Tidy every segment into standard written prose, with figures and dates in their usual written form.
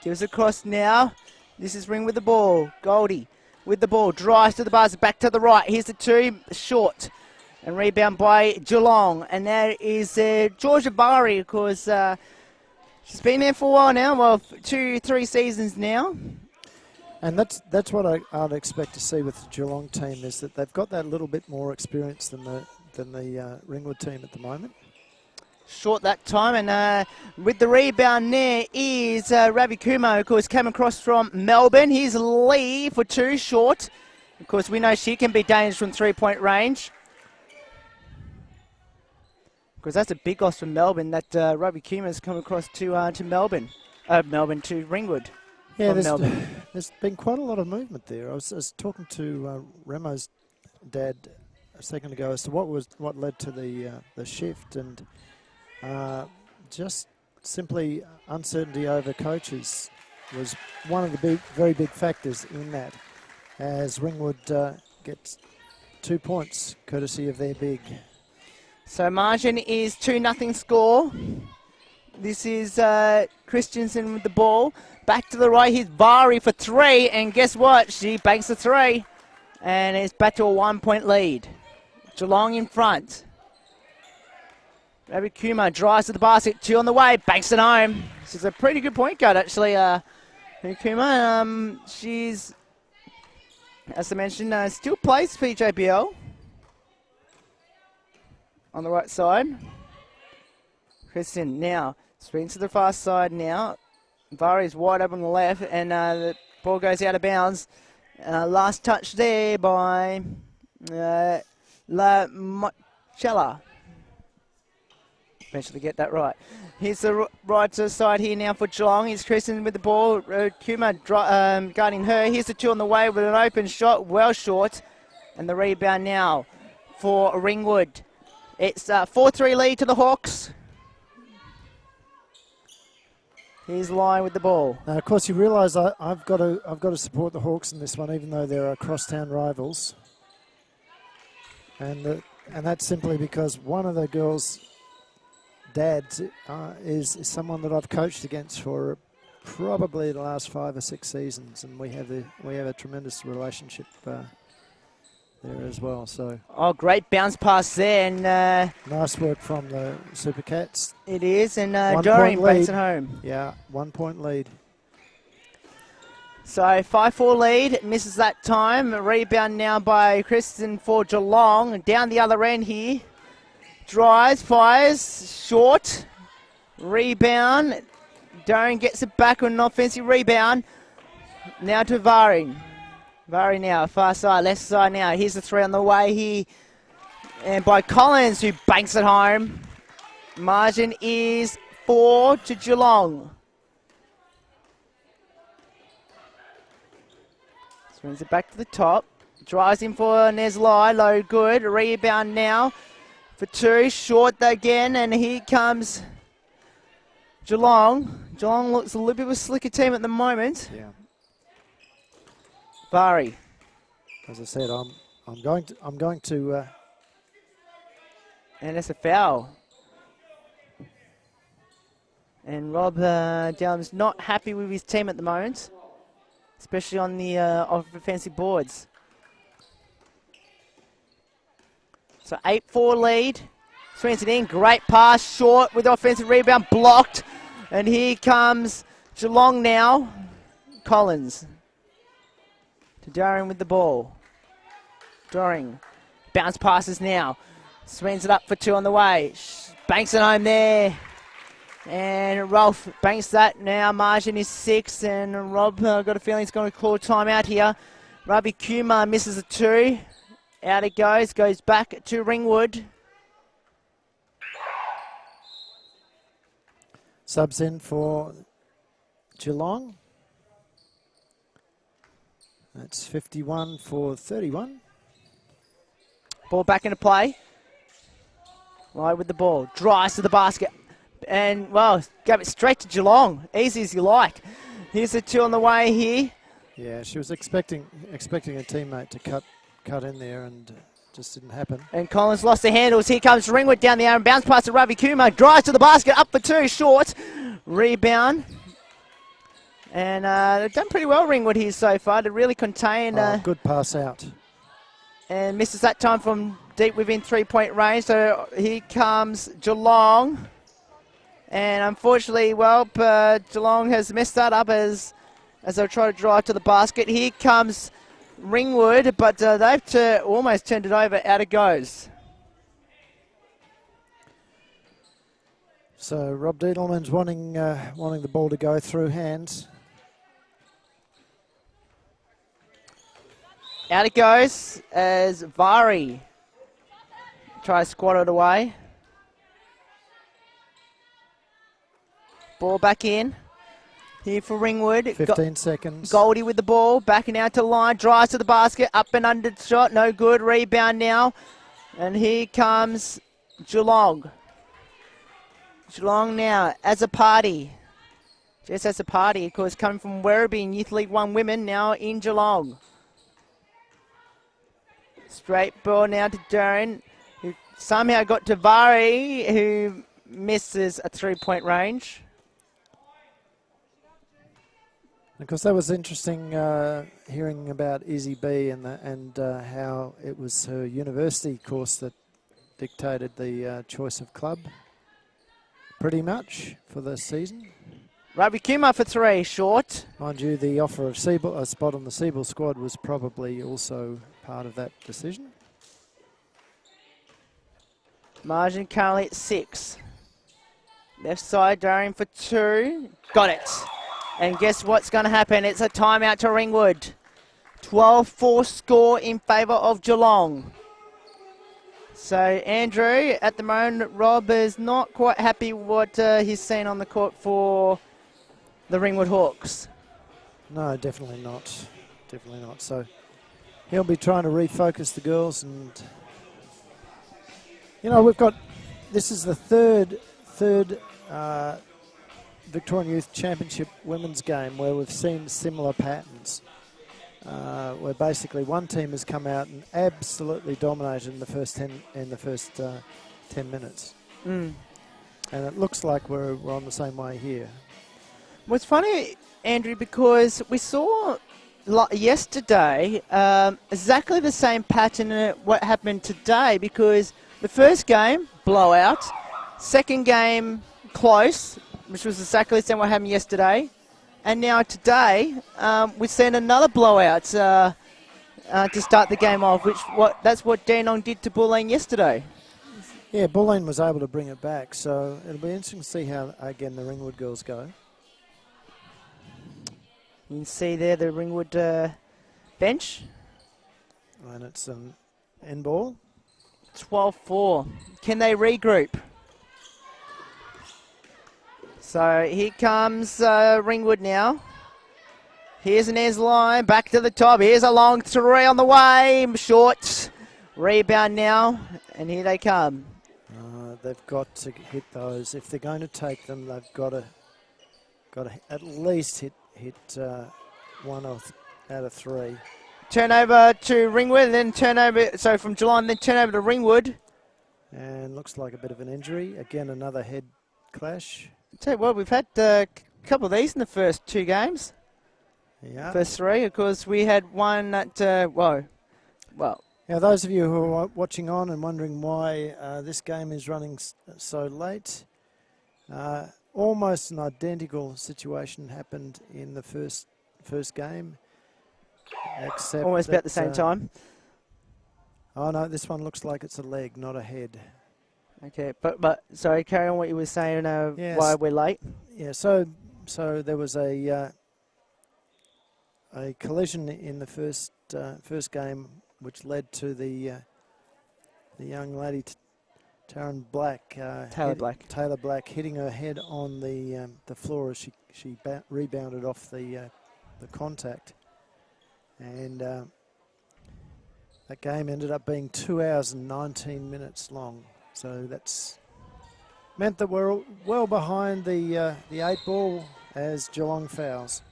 Gives across now. This is Ring with the ball. Goldie with the ball. Drives to the basket. Back to the right. Here's the 2. Short. And rebound by Geelong. And that is Georgia Bari, of course. She's been there for a while now. Well, 2-3 seasons now. And that's what I'd expect to see with the Geelong team, is that they've got that little bit more experience than the Ringwood team at the moment. Short that time, and with the rebound there is Ravi Kumar, of course, came across from Melbourne. Here's Lee for 2, short. Of course, we know she can be dangerous from 3-point range. Because that's a big loss from Melbourne, that Ravi Kumar's come across to Melbourne. Melbourne to Ringwood. Yeah, there's been quite a lot of movement there. I was talking to Remo's dad a second ago as to what led to the shift, and just simply uncertainty over coaches was one of the very big factors in that, as Ringwood gets 2 points courtesy of their big. So margin is 2-0 score. This is Christensen with the ball. Back to the right, here's Bari for 3, and guess what? She banks the 3, and it's back to a 1-point lead. Geelong in front. Ravi Kumar drives to the basket, 2 on the way, banks it home. She's a pretty good point guard, actually. Kumar, she's, as I mentioned, still plays for JBL. On the right side. Kristen now swings to the far side now. Vari's wide open on the left, and the ball goes out of bounds. Last touch there by La Mochella. Eventually get that right. Here's the right side here now for Geelong. Here's Kristen with the ball. Kumar guarding her. Here's the 2 on the way with an open shot, well short. And the rebound now for Ringwood. It's a 4-3 lead to the Hawks. Here's Lyon with the ball. Now, of course, you realise I've got to support the Hawks in this one, even though they're crosstown rivals. And that's simply because one of the girls' dads is someone that I've coached against for probably the last 5 or 6 seasons, and we have a tremendous relationship there as well. So great bounce pass there, and nice work from the Super Cats. It is, and Doreen banks it home. Yeah, 1 point lead. So 5-4 lead, misses that time. A rebound now by Kristen for Geelong. Down the other end here. Drives, fires, short. Rebound. Doreen gets it back on an offensive rebound. Now to Vari. Vari now, far side, left side now. Here's the 3 on the way here. And by Collins, who banks it home. Margin is 4 to Geelong. Swings it back to the top. Drives in for Neslai, low good. Rebound now for 2, short again, and here comes Geelong. Geelong looks a little bit of a slicker team at the moment. Yeah. Vari. As I said, I'm going to. And it's a foul. And Rob Dellum's not happy with his team at the moment, especially on the offensive boards. So 8-4 lead. Swings it in. Great pass. Short with offensive rebound. Blocked. And here comes Geelong now. Collins. To Doring with the ball. Doring. Bounce passes now. Swings it up for 2 on the way. Banks it home there. And Rolf banks that now. Margin is 6. And Rob, got a feeling he's going to call timeout here. Ravi Kumar misses a 2. Out it goes. Goes back to Ringwood. Subs in for Geelong. That's 51 for 31. Ball back into play. Right with the ball. Drives to the basket. And, well, gave it straight to Geelong. Easy as you like. Here's the 2 on the way here. Yeah, she was expecting a teammate to cut in there, and just didn't happen. And Collins lost the handles. Here comes Ringwood down the arm. Bounce pass to Ravi Kumar. Drives to the basket. Up for 2. Short. Rebound. And they've done pretty well, Ringwood, here so far, to really contain. Good pass out. And misses that time from deep within 3-point range. So here comes Geelong. And unfortunately, well, Geelong has messed that up as they try to drive to the basket. Here comes Ringwood, but they've almost turned it over. Out it goes. So Rob Diedelman's wanting the ball to go through hands. Out it goes as Vari tries to squat it away. Ball back in. Here for Ringwood. 15 seconds. Goldie with the ball. Backing out to the line. Drives to the basket. Up and under shot. No good. Rebound now. And here comes Geelong. Geelong now as a party. Just as a party, of course, coming from Werribee in Youth League 1 Women. Now in Geelong. Straight ball now to Darren, who somehow got to Vari, who misses a 3-point range. Of course, that was interesting hearing about Izzy B and how it was her university course that dictated the choice of club, pretty much, for the season. Ravi Kumar for 3, short. Mind you, the offer of a spot on the Seabull squad was probably also part of that decision. Margin currently at 6. Left side, Darian for 2. Got it. And guess what's going to happen? It's a timeout to Ringwood. 12-4 score in favour of Geelong. So Andrew, at the moment, Rob is not quite happy what he's seen on the court for the Ringwood Hawks. No, definitely not. Definitely not. So he'll be trying to refocus the girls, and you know, this is the third Victorian Youth Championship women's game where we've seen similar patterns, where basically one team has come out and absolutely dominated in the first 10 minutes, and it looks like we're on the same way here. Well, it's funny, Andrew, because we saw yesterday exactly the same pattern what happened today, because the first game, blowout, second game, close, which was exactly the same what happened yesterday, and now today we've seen another blowout to start the game off, that's what Dandenong did to Bulleen yesterday. Yeah, Bulleen was able to bring it back, so it'll be interesting to see how, again, the Ringwood girls go. You can see there the Ringwood bench. And it's an end ball. 12-4. Can they regroup? So here comes Ringwood now. Here's an airs line, back to the top. Here's a long 3 on the way. Short. Rebound now, and here they come. They've got to hit those. If they're going to take them, they've got to at least hit 1 out of 3. Turnover to Ringwood, then from Geelong, then turnover to Ringwood. And looks like a bit of an injury. Again, another head clash. Tell you what, we've had a couple of these in the first 2 games. Yeah. First 3, of course, we had one at, well. Now, those of you who are watching on and wondering why this game is running so late, almost an identical situation happened in the first game, except almost about the same time. Oh no, this one looks like it's a leg, not a head. Okay, but sorry, carry on what you were saying. Yes. Why we're late? Yeah, so there was a collision in the first game, which led to the young lady Taylor Black hitting her head on the floor as she rebounded off the contact, and that game ended up being 2 hours and 19 minutes long. So that's meant that we're well behind the 8 ball as Geelong fouls.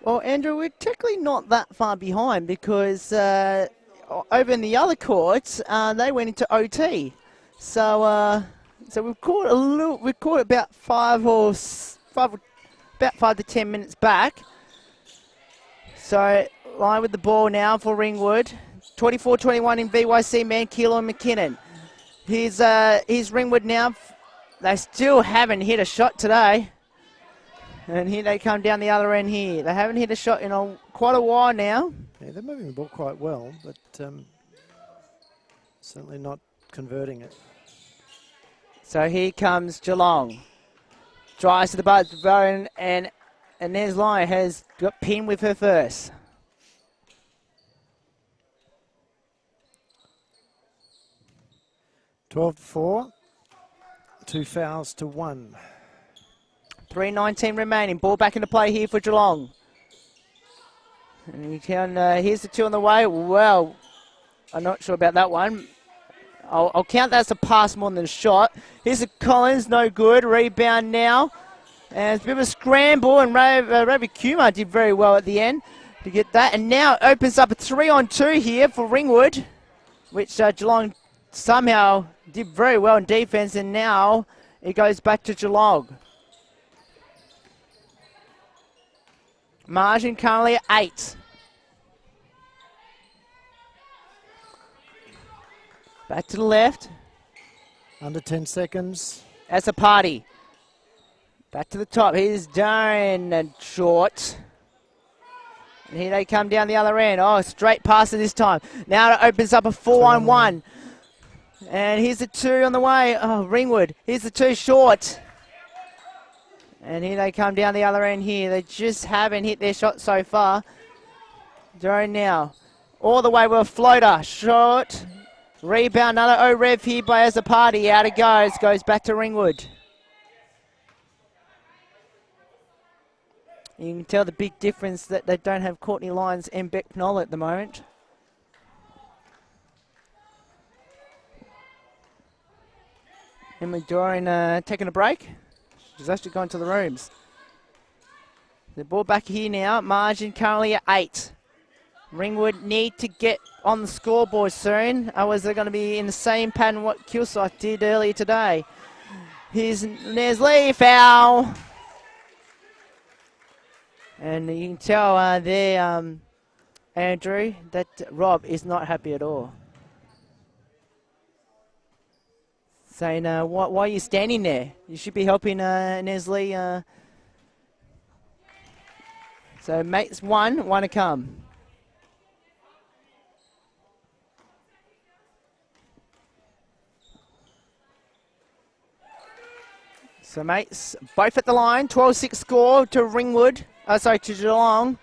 Well, Andrew, we're technically not that far behind, because over in the other courts, they went into OT. So we've caught about 5 or about 5 to 10 minutes back. So line with the ball now for Ringwood. 24-21 in VYC man, Keelan McKinnon. Here's Ringwood now. They still haven't hit a shot today. And here they come down the other end here. They haven't hit a shot in quite a while now. Yeah, they're moving the ball quite well, but certainly not converting it. So here comes Geelong. Drives to the buzzer, and Inez Lyon has got pinned with her first. (12-4), 2 fouls to 1. 3:19 remaining. Ball back into play here for Geelong. And you can, here's the 2 on the way. Well, I'm not sure about that one. I'll count that as a pass more than a shot. Here's a Collins, no good. Rebound now. And it's a bit of a scramble, and Ravi Kumar did very well at the end to get that. And now it opens up a 3-on-2 here for Ringwood, which Geelong somehow did very well in defence, and now it goes back to Geelong. Margin currently at 8. Back to the left. Under 10 seconds. That's a party. Back to the top. Here's Darren and short. And here they come down the other end. Oh, straight past it this time. Now it opens up a 4-on-1. And here's the 2 on the way. Oh, Ringwood. Here's the 2 short. And here they come down the other end here. They just haven't hit their shot so far. Darren now. All the way with a floater. Short. Rebound, another O-Rev here by Azapati. Out it goes. Goes back to Ringwood. You can tell the big difference that they don't have Courtney Lyons and Beck Knoll at the moment. And Dorian taking a break. She's actually gone to the rooms. The ball back here now. Margin currently at 8. Ringwood need to get on the scoreboard soon. Otherwise they're going to be in the same pattern what Kilsyth did earlier today. Here's Neslee, foul. And you can tell there, Andrew, that Rob is not happy at all. Saying, why are you standing there? You should be helping Neslee. So mates one to come. So mates, both at the line. 12-6 score to Ringwood. To Geelong.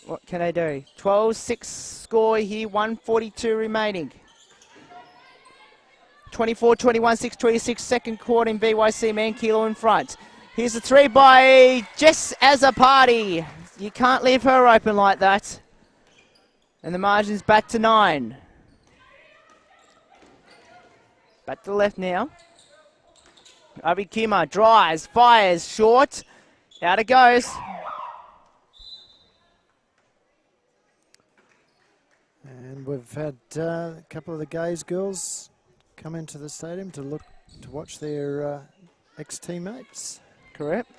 What can they do? 12-6 score here. 1:42 remaining. 24-21, 6:26 second quarter in VYC man. Kilo in front. Here's the 3 by Jess Azapati. You can't leave her open like that. And the margin's back to 9. Back to the left now. Avi Kima drives, fires, short. Out it goes. And we've had a couple of the Gaze girls come into the stadium to watch their ex-teammates. Correct.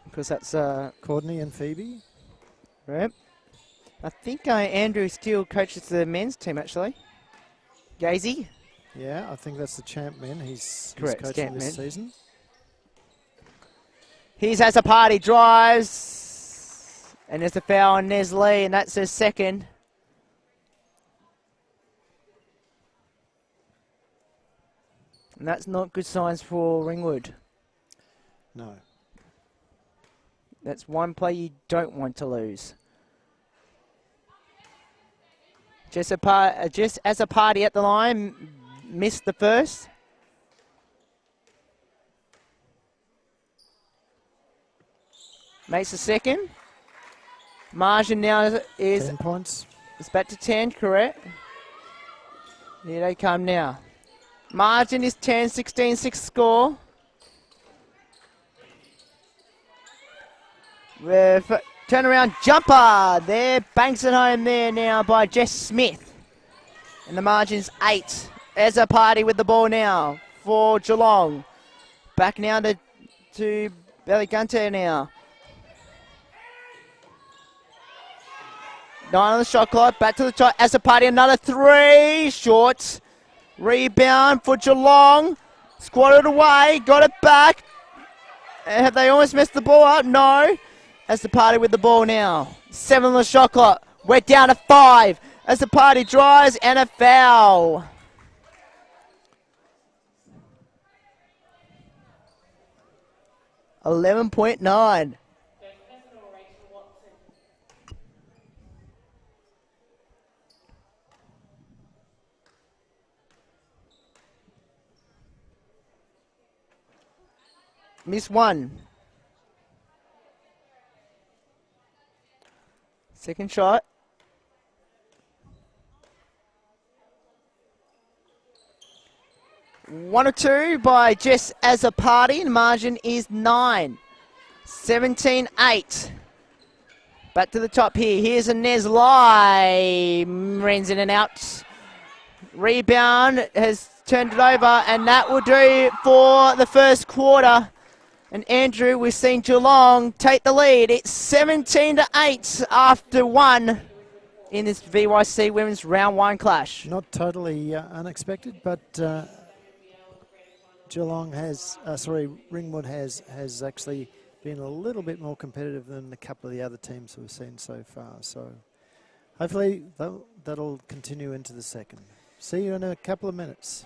Because that's Courtney and Phoebe. Right. I think Andrew still coaches the men's team actually. Gazy. Yeah, I think that's the champ men. He's Correct, coaching champ this men. season. He's has a party, drives, and there's a foul on Neslee, and that's her second. And that's not good signs for Ringwood. No. That's one play you don't want to lose. Just as a party at the line, missed the first. Makes the second. Margin now is 10 points. It's back to 10, correct? Here they come now. Margin is 10, 16-6 score. With turnaround jumper there, banks it home there now by Jess Smith. And the margin's 8. As a party with the ball now for Geelong. Back now to to Belligunte now. 9 on the shot clock. Back to the top. Asapati, another 3. Short. Rebound for Geelong. Squatted away. Got it back. Have they almost messed the ball up? No. Asapati with the ball now. 7 on the shot clock. We're down to 5. Asapati drives and a foul. $11.9. Miss 1. Second shot. One or two by Jess Asapati. The margin is 9. 17-8. Back to the top here. Here's a Neslai. Runs in and out. Rebound has turned it over, and that will do for the first quarter. And Andrew, we've seen Geelong take the lead. It's 17-8 after 1 in this VYC Women's Round 1 clash. Not totally unexpected, but Ringwood has actually been a little bit more competitive than a couple of the other teams we've seen so far. So hopefully that'll continue into the second. See you in a couple of minutes.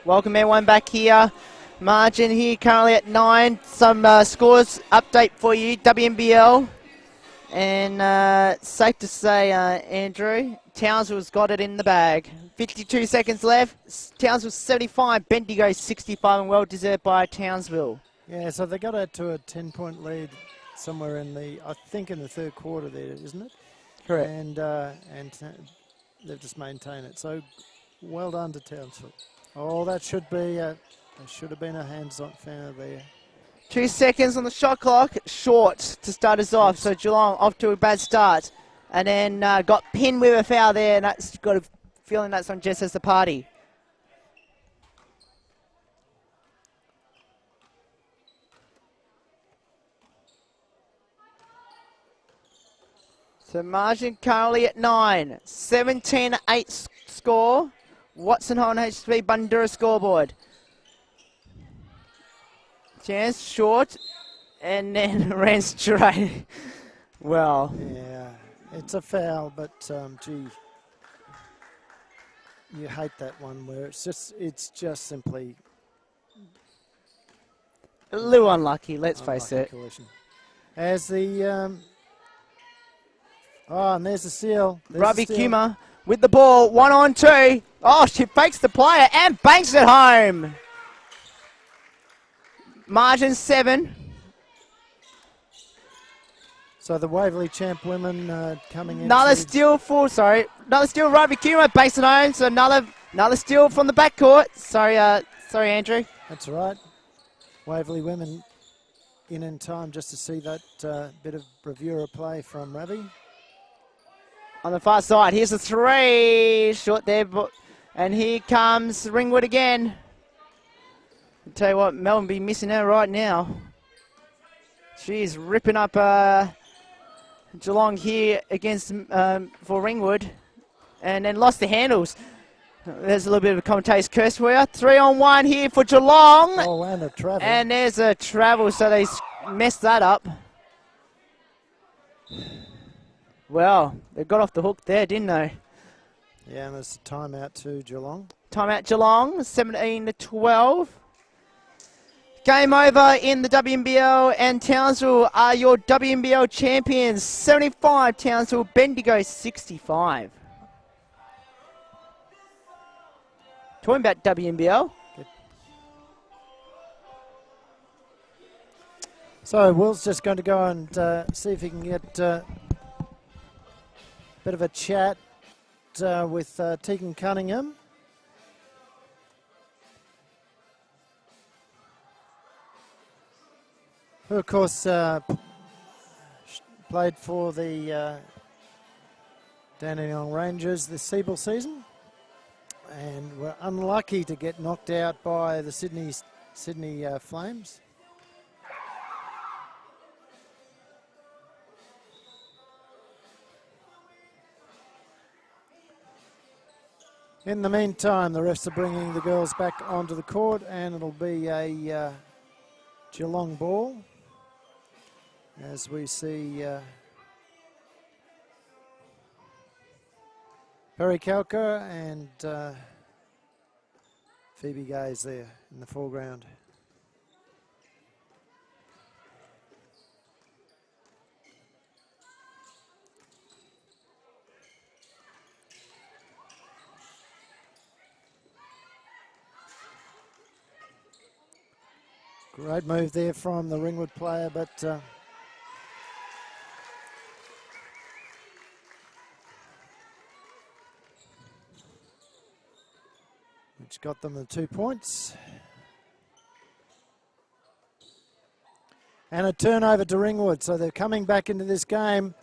Welcome everyone back here. Margin here currently at 9. Some scores update for you. WNBL. And safe to say, Andrew, Townsville's got it in the bag. 52 seconds left. Townsville 75. Bendigo 65, and well deserved by Townsville. Yeah, so they got out to a 10-point lead somewhere in the third quarter there, isn't it? Correct. And they've just maintained it. So well done to Townsville. Oh, that should have been a hands-on foul there. 2 seconds on the shot clock, short to start us off. So Geelong off to a bad start, and then got pinned with a foul there, and that's got a feeling that's on Jess Asapati. So margin currently at 9, 17-8 score. Watson on HSV Bundura scoreboard. Chance short, and then ran straight. Well. Yeah, it's a foul, but gee, you hate that one where it's just simply A little unlucky, let's face it. Collision. As the Oh, and there's the steal. Ravi Kumar with the ball, 1-on-2. Oh, she fakes the player and banks it home. Margin 7. So the Waverley champ women coming in. Another steal Ravi Kumar banks it home. So another steal from the backcourt. Sorry, Andrew. That's right. Waverley women in time just to see that bit of bravura play from Ravi. On the far side, here's the 3. Short there, and here comes Ringwood again. I'll tell you what, Melbourne be missing her right now. She's ripping up Geelong here against for Ringwood, and then lost the handles. There's a little bit of a commentator's curse for you. 3-on-1 here for Geelong. Oh, and a travel. And there's a travel, so they messed that up. Well, they got off the hook there, didn't they? Yeah, and there's a timeout to Geelong. Timeout Geelong, 17-12. Game over in the WNBL, and Townsville are your WNBL champions. 75 Townsville, Bendigo 65. Talking about WNBL. Good. So Will's just going to go and see if he can get a bit of a chat with Tegan Cunningham. Who, of course, played for the Dandenong Rangers this Siebel season, and were unlucky to get knocked out by the Sydney Flames. In the meantime, the refs are bringing the girls back onto the court, and it'll be a Geelong ball, as we see Perry Kalker and Phoebe Gaze there in the foreground. Great move there from the Ringwood player, but which got them the 2 points. And a turnover to Ringwood, so they're coming back into this game.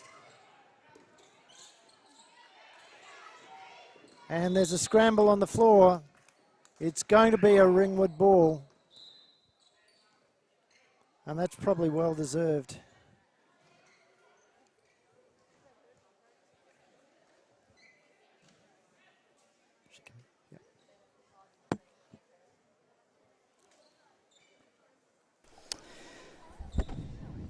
And there's a scramble on the floor. It's going to be a Ringwood ball. And that's probably well deserved.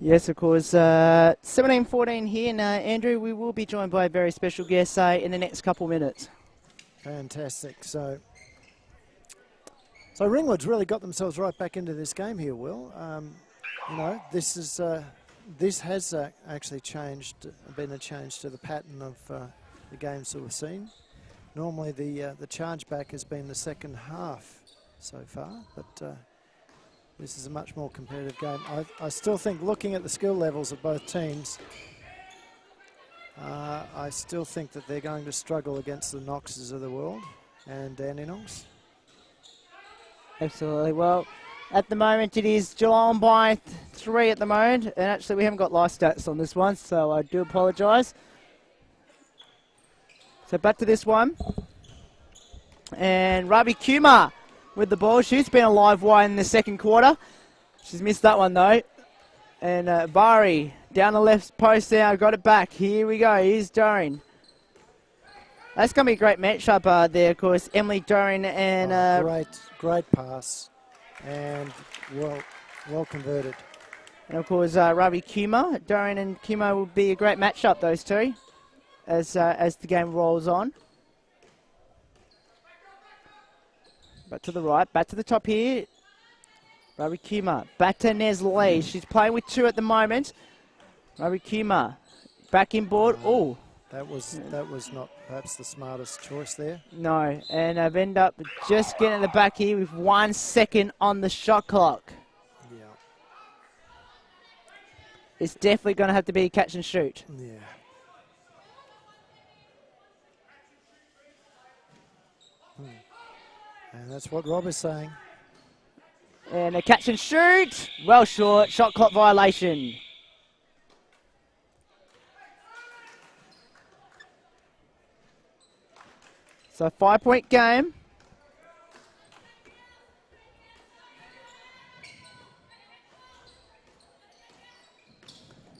Yes, of course. 17-14 here. And Andrew, we will be joined by a very special guest in the next couple minutes. Fantastic. So Ringwood's really got themselves right back into this game here, Will. You know, this has actually been a change to the pattern of the games that we've seen. Normally the charge back has been the second half so far, but this is a much more competitive game. I still think, looking at the skill levels of both teams, I still think that they're going to struggle against the Knoxes of the world and Dandenongs. Absolutely. Well, at the moment it is Geelong by 3 at the moment, and actually we haven't got live stats on this one, so I do apologise. So back to this one. And Ravi Kumar with the ball. She's been a live wire in the second quarter. She's missed that one though. And Bari down the left post now, got it back. Here we go, here's Doreen. That's going to be a great matchup there, of course. Emily Doreen and... Great pass. And well converted. And of course, Ravi Kumar. Doreen and Kumar will be a great matchup, those two, as the game rolls on. Back to the right, back to the top here. Ravi Kumar, back to Neslee. She's playing with 2 at the moment. Ravi Kumar Back inboard. Oh, that was not perhaps the smartest choice there. no. And I've ended up just getting the back here with 1 second on the shot clock. Yeah. It's definitely going to have to be a catch and shoot. Yeah. And that's what Rob is saying. And a catch and shoot. Well short. Shot clock violation. So 5-point game.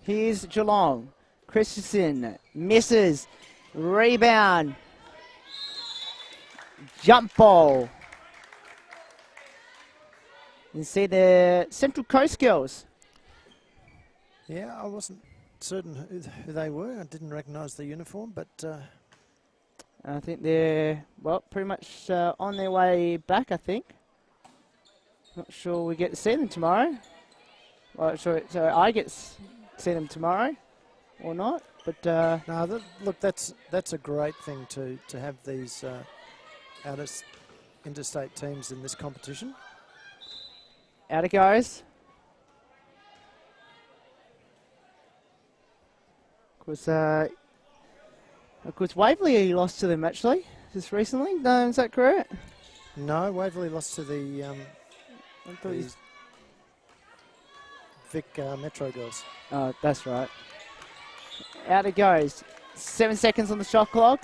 Here's Geelong. Christensen misses. Rebound. Jump ball. You see the Central Coast girls. Yeah, I wasn't certain who they were. I didn't recognise the uniform, but I think they're, well, pretty much on their way back, I think. Not sure we get to see them tomorrow. Well, so I get to see them tomorrow or not. But no, look, that's a great thing to have these interstate teams in this competition. out it goes. Of course, Waverley lost to them actually just recently. No, is that correct? No, Waverley lost to the Vic Metro girls. Oh, that's right. Out it goes. 7 seconds on the shot clock.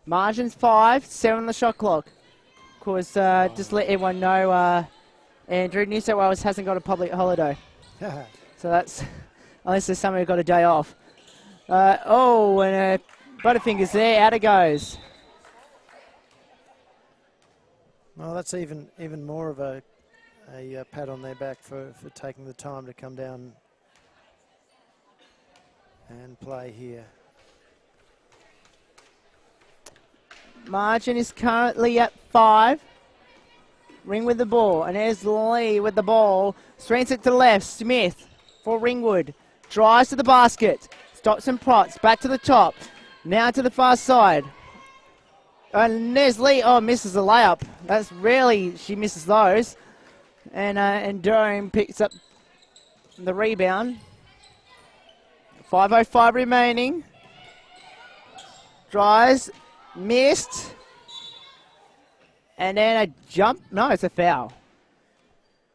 Margins 5, 7 on the shot clock. Of course, just let everyone know, Andrew, New South Wales hasn't got a public holiday. So that's, unless there's somebody who got a day off. And Butterfinger's there, out it goes. Well, that's even more of a pat on their back for taking the time to come down and play here. Margin is currently at 5. Ring with the ball, and there's Lee with the ball. Swings it to the left. Smith for Ringwood. Drives to the basket. Stops and prots. Back to the top. Now to the far side. And there's Lee. Oh, misses the layup. That's really, she misses those. And Durham picks up the rebound. 5:05 remaining. Drives. Missed. And then a jump. No, it's a foul.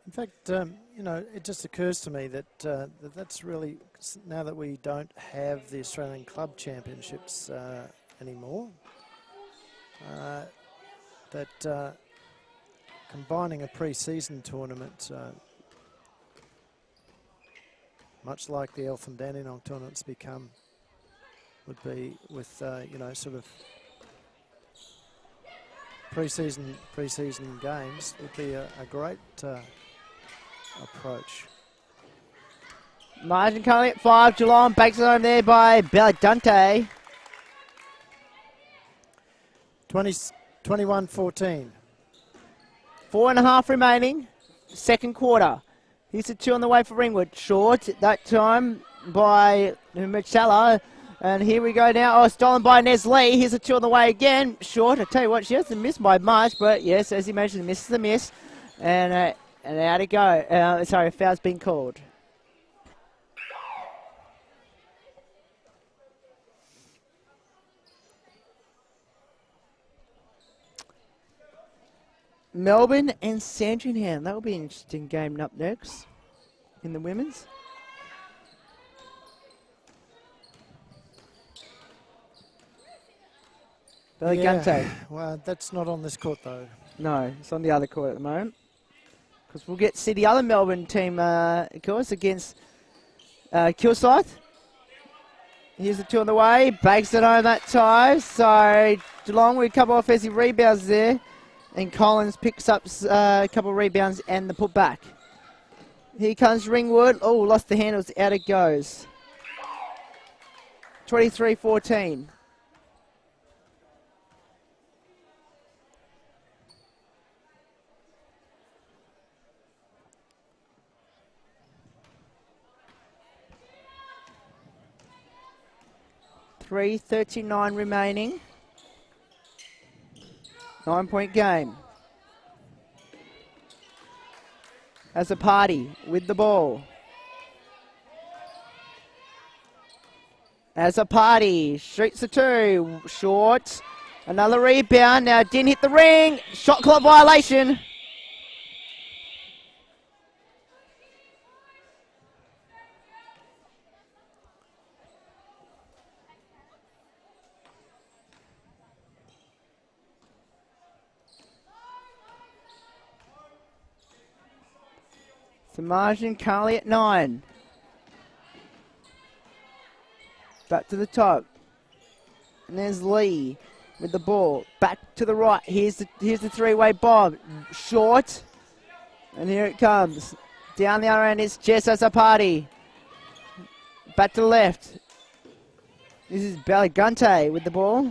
In fact, it just occurs to me that that's really, now that we don't have the Australian Club Championships anymore, that combining a pre-season tournament, much like the Eltham Dandenong tournaments would be with, sort of pre-season games would be a great approach. Margin currently at 5. Geelong bakes it home there by Belladante. 21-14. 4.5 remaining. Second quarter. Here's a 2 on the way for Ringwood. Short that time by Michala. And here we go now. Oh, stolen by Nez Lee. Here's a 2 on the way again. Short. I tell you what, she hasn't missed by much, but yes, as you mentioned, misses the miss. And out it go. A foul's been called. Melbourne and Sandringham. That will be an interesting game up next in the women's. Belligante. Yeah, well, that's not on this court though. No, it's on the other court at the moment. Because we'll get to see the other Melbourne team, of course, against Kilsyth. Here's the 2 on the way. Bakes it home that time. So Geelong with a couple of offensive rebounds there. And Collins picks up a couple of rebounds and the putback. Here comes Ringwood. Oh, lost the handles. Out it goes. 23-14. 3:39 remaining. 9-point game. As a party with the ball. As a party, shoots the two, short. Another rebound, now didn't hit the ring. Shot clock violation. The margin currently at 9. Back to the top. And there's Lee with the ball. Back to the right. Here's the three-way bomb. Short. And here it comes. Down the other end, it's Jess as a party. Back to the left. This is Belagante with the ball.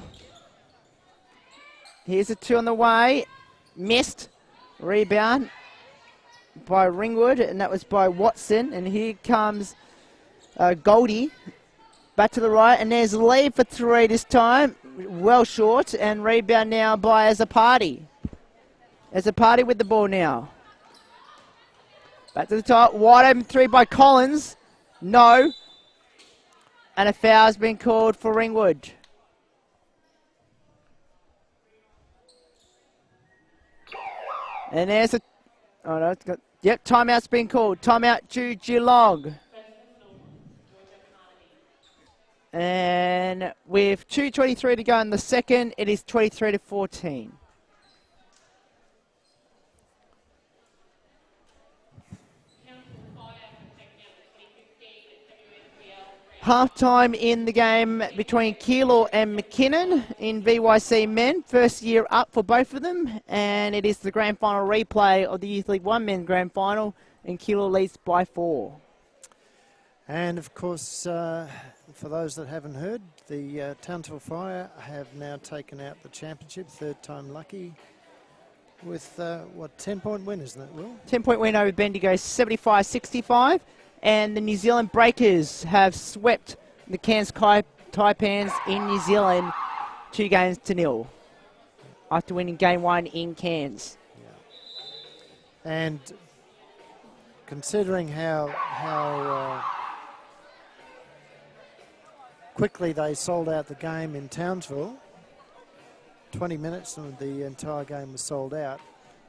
Here's a two on the way. Missed. Rebound by Ringwood, and that was by Watson. And here comes Goldie. Back to the right, and there's Lee for three this time. Well short, and rebound now by As a Party. As a Party with the ball now. Back to the top, wide open three by Collins. No. And a foul's been called for Ringwood. And there's a... Oh no, it's got... Yep, timeout's been called. Timeout to Geelong. And with 2:23 to go in the second, it is 23-14. Half-time in the game between Keilor and McKinnon in VYC men. First year up for both of them. And it is the grand final replay of the Youth League 1 men grand final. And Keilor leads by 4. And of course, for those that haven't heard, the Townsville Fire have now taken out the championship, third time lucky, with, 10-point win, isn't it, Will? 10-point win over Bendigo, 75-65. And the New Zealand Breakers have swept the Cairns Taipans in New Zealand 2-0 after winning game 1 in Cairns. Yeah. And considering how quickly they sold out the game in Townsville, 20 minutes and the entire game was sold out.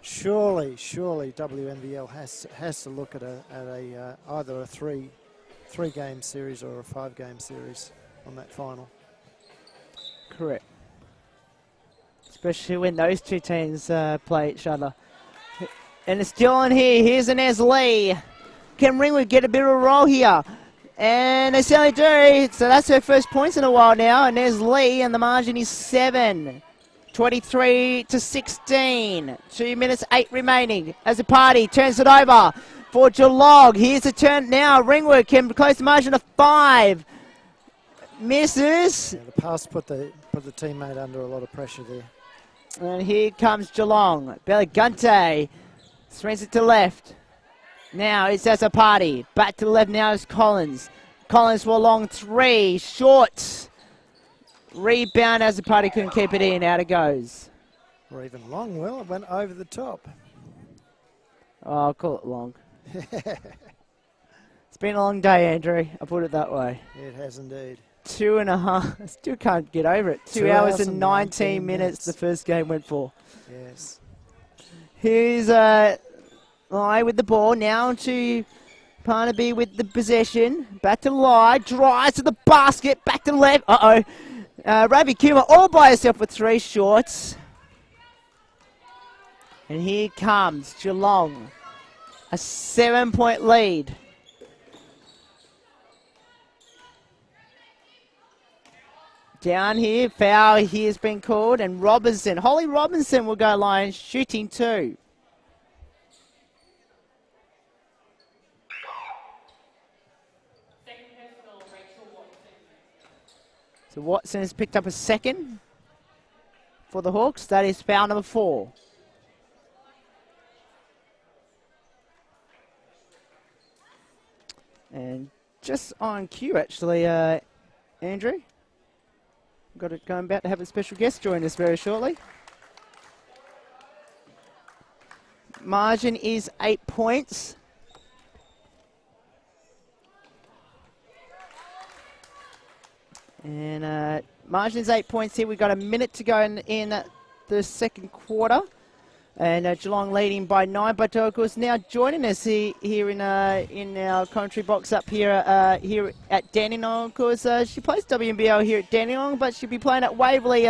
Surely WNBL has to look at either a three-game series or a 5-game series on that final. Correct. Especially when those two teams play each other. And it's still on here. Here's Inez Lee. Can Ringwood get a bit of a roll here? And they certainly do. So that's her first points in a while now. Inez Lee, and the margin is 7. 23-16. 2 minutes 8 remaining. As a Party turns it over for Geelong. Here's a turn now. Ringwood can close the margin of 5. Misses. Yeah, the pass put the teammate under a lot of pressure there. And here comes Geelong. Belagante swings it to left. Now it's As a Party. Back to the left now is Collins. Collins for a long 3. Short. Rebound As a Party, couldn't keep it in. Out it goes. Or even long, Will. It went over the top. Oh, I'll call it long. It's been a long day, Andrew. I'll put it that way. It has indeed. 2.5. I still can't get over it. 2 hours and 19 minutes the first game went for. Yes. Here's Lai with the ball. Now to Parnaby with the possession. Back to Lai. Drives to the basket. Back to the left. Uh-oh. Ravi Kuma all by herself with 3 shorts. And here comes Geelong. A 7-point lead. Down here, foul here has been called, and Robinson, Holly Robinson will go line, shooting 2. So Watson has picked up a second for the Hawks. That is foul number 4. And just on cue, actually, Andrew. got it going about to have a special guest join us very shortly. Margin is 8 points. And margin is 8 points here. We've got a minute to go in the second quarter. And Geelong leading by 9. But, of course, now joining us here in our commentary box up here here at Dandenong. Of course, she plays WNBL here at Dandenong, but she'll be playing at Waverley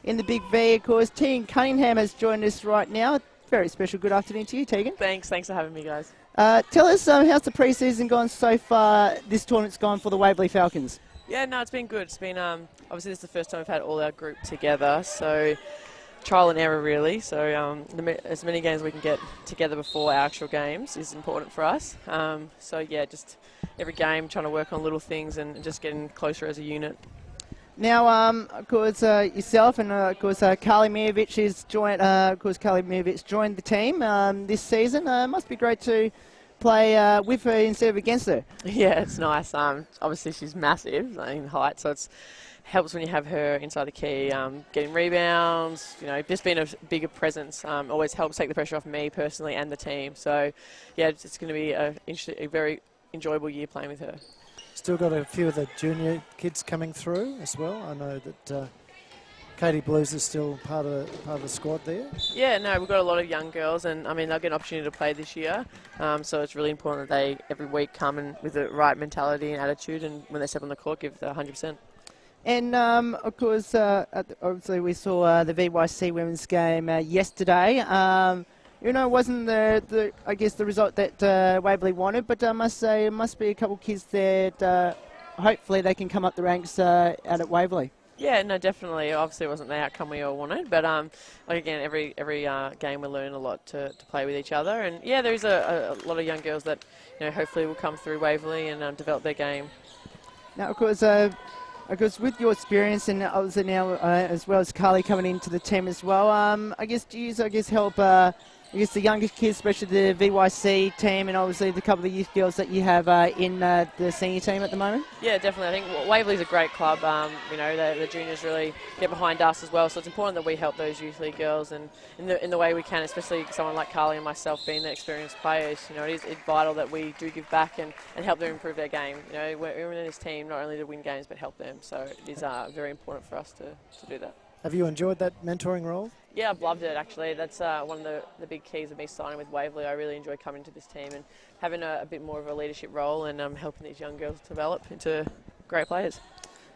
in the Big V. Of course, Tegan Cunningham has joined us right now. Very special good afternoon to you, Tegan. Thanks for having me, guys. Tell us, how's the pre-season gone so far? This tournament's gone for the Waverley Falcons. Yeah, no, it's been good. It's been, obviously this is the first time we've had all our group together, so trial and error really. So as many games we can get together before our actual games is important for us. So yeah, just every game trying to work on little things and just getting closer as a unit. Now, of course, yourself and of course Carly Mijovic is joined. Of course, Carly Mijovic joined the team this season. Must be great to play with her instead of against her. Yeah, it's nice. Obviously, she's massive in height, so it helps when you have her inside the key, getting rebounds. You know, just being a bigger presence always helps take the pressure off me personally and the team. So, yeah, it's going to be a very enjoyable year playing with her. Still got a few of the junior kids coming through as well. I know that Katie Blues is still part of the squad there. Yeah, no, we've got a lot of young girls, and I mean they'll get an opportunity to play this year. So it's really important that they every week come in with the right mentality and attitude, and when they step on the court, give the 100%. And of course, obviously we saw the VYC women's game yesterday. You know, it wasn't the I guess the result that Waverley wanted, but I must say it must be a couple of kids that hopefully they can come up the ranks out at Waverley. Yeah, no, definitely. Obviously, it wasn't the outcome we all wanted, but like again, every game we learn a lot to play with each other, and yeah, there's a lot of young girls that hopefully will come through Waverley and develop their game. Now, of course, with your experience and obviously now as well as Carly coming into the team as well, I guess do you help the youngest kids, especially the VYC team, and obviously the couple of youth girls that you have in the senior team at the moment? Yeah, definitely. I think Waverley's a great club. The juniors really get behind us as well, so it's important that we help those youth league girls and in the way we can, especially someone like Carly and myself being the experienced players. It's vital that we do give back and help them improve their game. We're in this team not only to win games but help them, so it is very important for us to do that. Have you enjoyed that mentoring role? Yeah, I've loved it actually. That's one of the big keys of me signing with Waverley. I really enjoy coming to this team and having a bit more of a leadership role and helping these young girls develop into great players.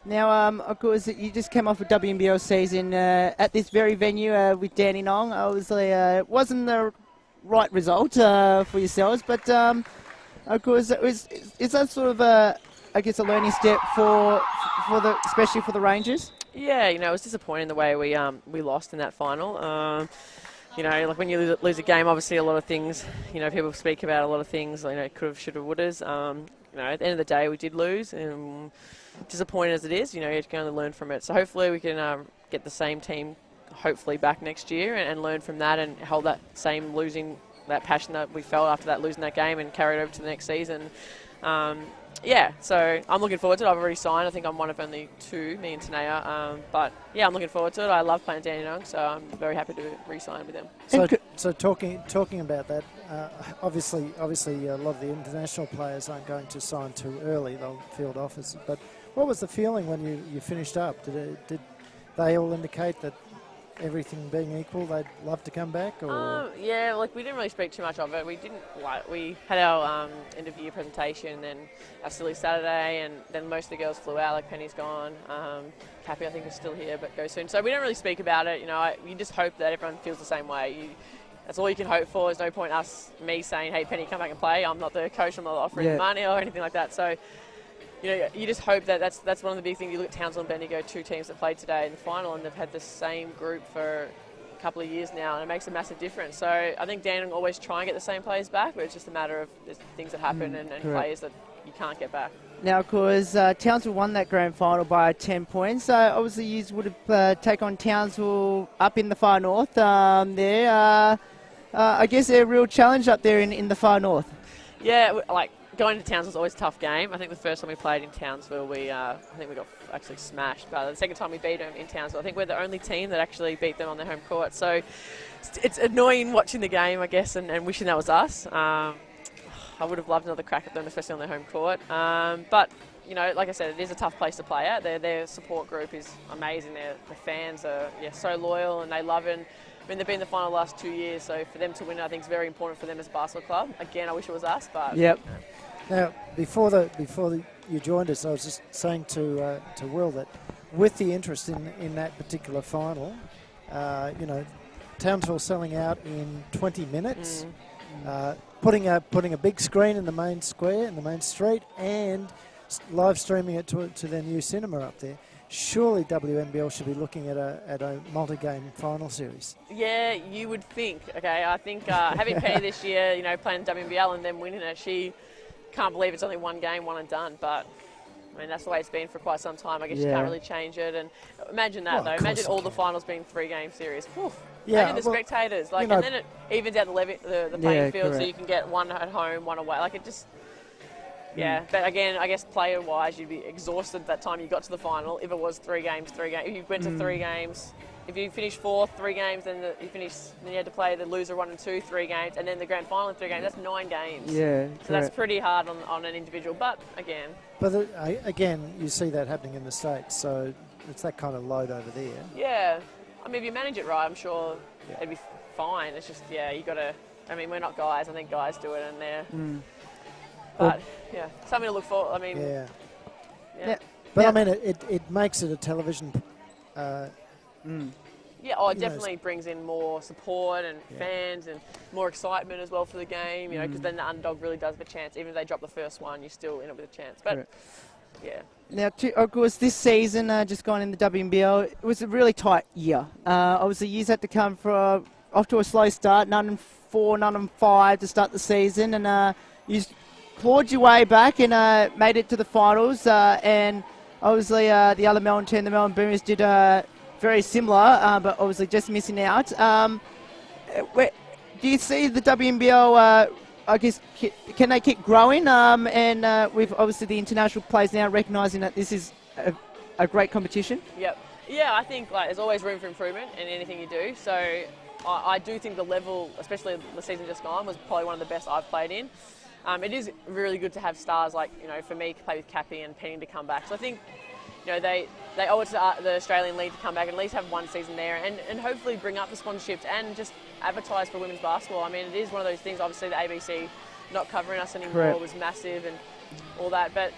Now, of course, you just came off a WNBL season at this very venue with Dandenong. Obviously, it wasn't the right result for yourselves, but of course, is that sort of a learning step especially for the Rangers? Yeah, it was disappointing the way we lost in that final. Like when you lose a game, obviously a lot of things, people speak about a lot of things, could have, should have, would have. At the end of the day, we did lose, and disappointing as it is, you can only learn from it. So hopefully we can get the same team, hopefully back next year, and learn from that and hold that same that passion that we felt after losing that game and carry it over to the next season. Yeah, so I'm looking forward to it. I've already signed. I think I'm one of only two, me and Tanea. But yeah, I'm looking forward to it. I love playing Dandenong, so I'm very happy to re-sign with them. So talking about that, obviously a lot of the international players aren't going to sign too early. They'll field offers. But what was the feeling when you finished up? Did they all indicate that everything being equal, they'd love to come back? Or? Yeah, we didn't really speak too much of it. We had our end of year presentation, and then our silly Saturday, and then most of the girls flew out. Like Penny's gone, Cappy I think is still here but goes soon. So we don't really speak about it. You just hope that everyone feels the same way. That's all you can hope for. There's no point me saying, "Hey Penny, come back and play." I'm not the coach. I'm not offering money or anything like that. So. You just hope that that's one of the big things. You look at Townsville and Bendigo, two teams that played today in the final, and they've had the same group for a couple of years now, and it makes a massive difference. So I think Dandenong always try and get the same players back, but it's just a matter of things that happen and players that you can't get back. Now, of course, Townsville won that grand final by 10 points. So obviously you would have taken on Townsville up in the far north there. I guess a real challenge up there in the far north. Yeah, going to Townsville was always a tough game. I think the first time we played in Townsville, I think we got actually smashed. But the second time we beat them in Townsville, I think we're the only team that actually beat them on their home court. So it's annoying watching the game, I guess, and wishing that was us. I would have loved another crack at them, especially on their home court. But you know, like I said, it is a tough place to play at. Their support group is amazing. The fans are so loyal and they love it. I mean, they've been in the final the last 2 years, so for them to win, I think, is very important for them as a basketball club. Again, I wish it was us, but... Yep. Now, before you joined us, I was just saying to Will that with the interest in that particular final, you know, Townsville selling out in 20 minutes, putting a big screen in the main square, in the main street, and live streaming it to their new cinema up there. Surely WNBL should be looking at a multi-game final series. Yeah, you would think. Okay, I think having Penny this year, you know, playing WNBL and then winning it, she can't believe it's only one game, one and done. But I mean, that's the way it's been for quite some time. I guess you can't really change it. And imagine that, though. Imagine all the finals being 3-game series. Whew. Yeah, imagine the spectators. Like, you know, and then it evens out the playing field, so you can get one at home, one away. Like, it just. Yeah, but again, I guess player-wise, you'd be exhausted that time you got to the final. If it was 3 games. If you went to 3 games, if you finished fourth, 3 games, then then you had to play the loser 1 and 2, 3 games, and then the grand final in 3 games. That's 9 games. Yeah, so that's pretty hard on an individual. But again, again, you see that happening in the States, so it's that kind of load over there. Yeah, I mean, if you manage it right, I'm sure it'd be fine. It's just you got to. I mean, we're not guys. I think guys do it, and they're. But, something to look for. I mean, yeah. But, I mean, it makes it a television... Yeah, it definitely brings in more support and fans and more excitement as well for the game, you know, because then the underdog really does have a chance. Even if they drop the first one, you're still in it with a chance. But, Now, of course, this season, just gone in the WNBL, it was a really tight year. Obviously, you had to come off to a slow start, 9-4, 9-5 to start the season, and you clawed your way back and made it to the finals. And obviously, the other Melbourne team, the Melbourne Boomers, did very similar, but obviously just missing out. Do you see the WNBL, I guess, can they keep growing? And with obviously the international players now recognising that this is a great competition? Yep. Yeah, I think there's always room for improvement in anything you do. So I do think the level, especially the season just gone, was probably one of the best I've played in. It is really good to have stars like, you know, for me, play with Cappy and Penny to come back. So I think, you know, they owe it to the Australian League to come back and at least have one season there and hopefully bring up the sponsorships and just advertise for women's basketball. I mean, it is one of those things, obviously the ABC not covering us anymore was massive and all that. But,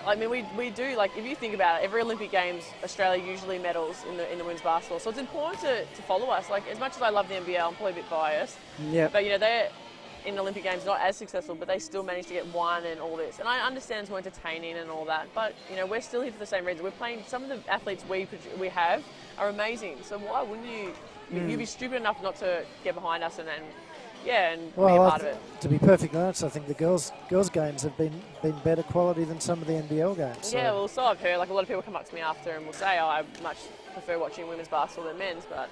I mean, we do, like, if you think about it, every Olympic Games, Australia usually medals in the women's basketball. So it's important to follow us. Like, as much as I love the NBL, I'm probably a bit biased. Yeah. But, you know, they're in Olympic Games not as successful, but they still managed to get one and all this. And I understand it's more entertaining and all that, but you know, we're still here for the same reason. We're playing, some of the athletes we have are amazing. So why wouldn't you? You'd be stupid enough not to get behind us and be a part of it. To be perfectly honest, I think the girls' games have been better quality than some of the NBL games. So. Yeah, well, so I've heard. Like a lot of people come up to me after and will say, "Oh, I much prefer watching women's basketball than men's," but.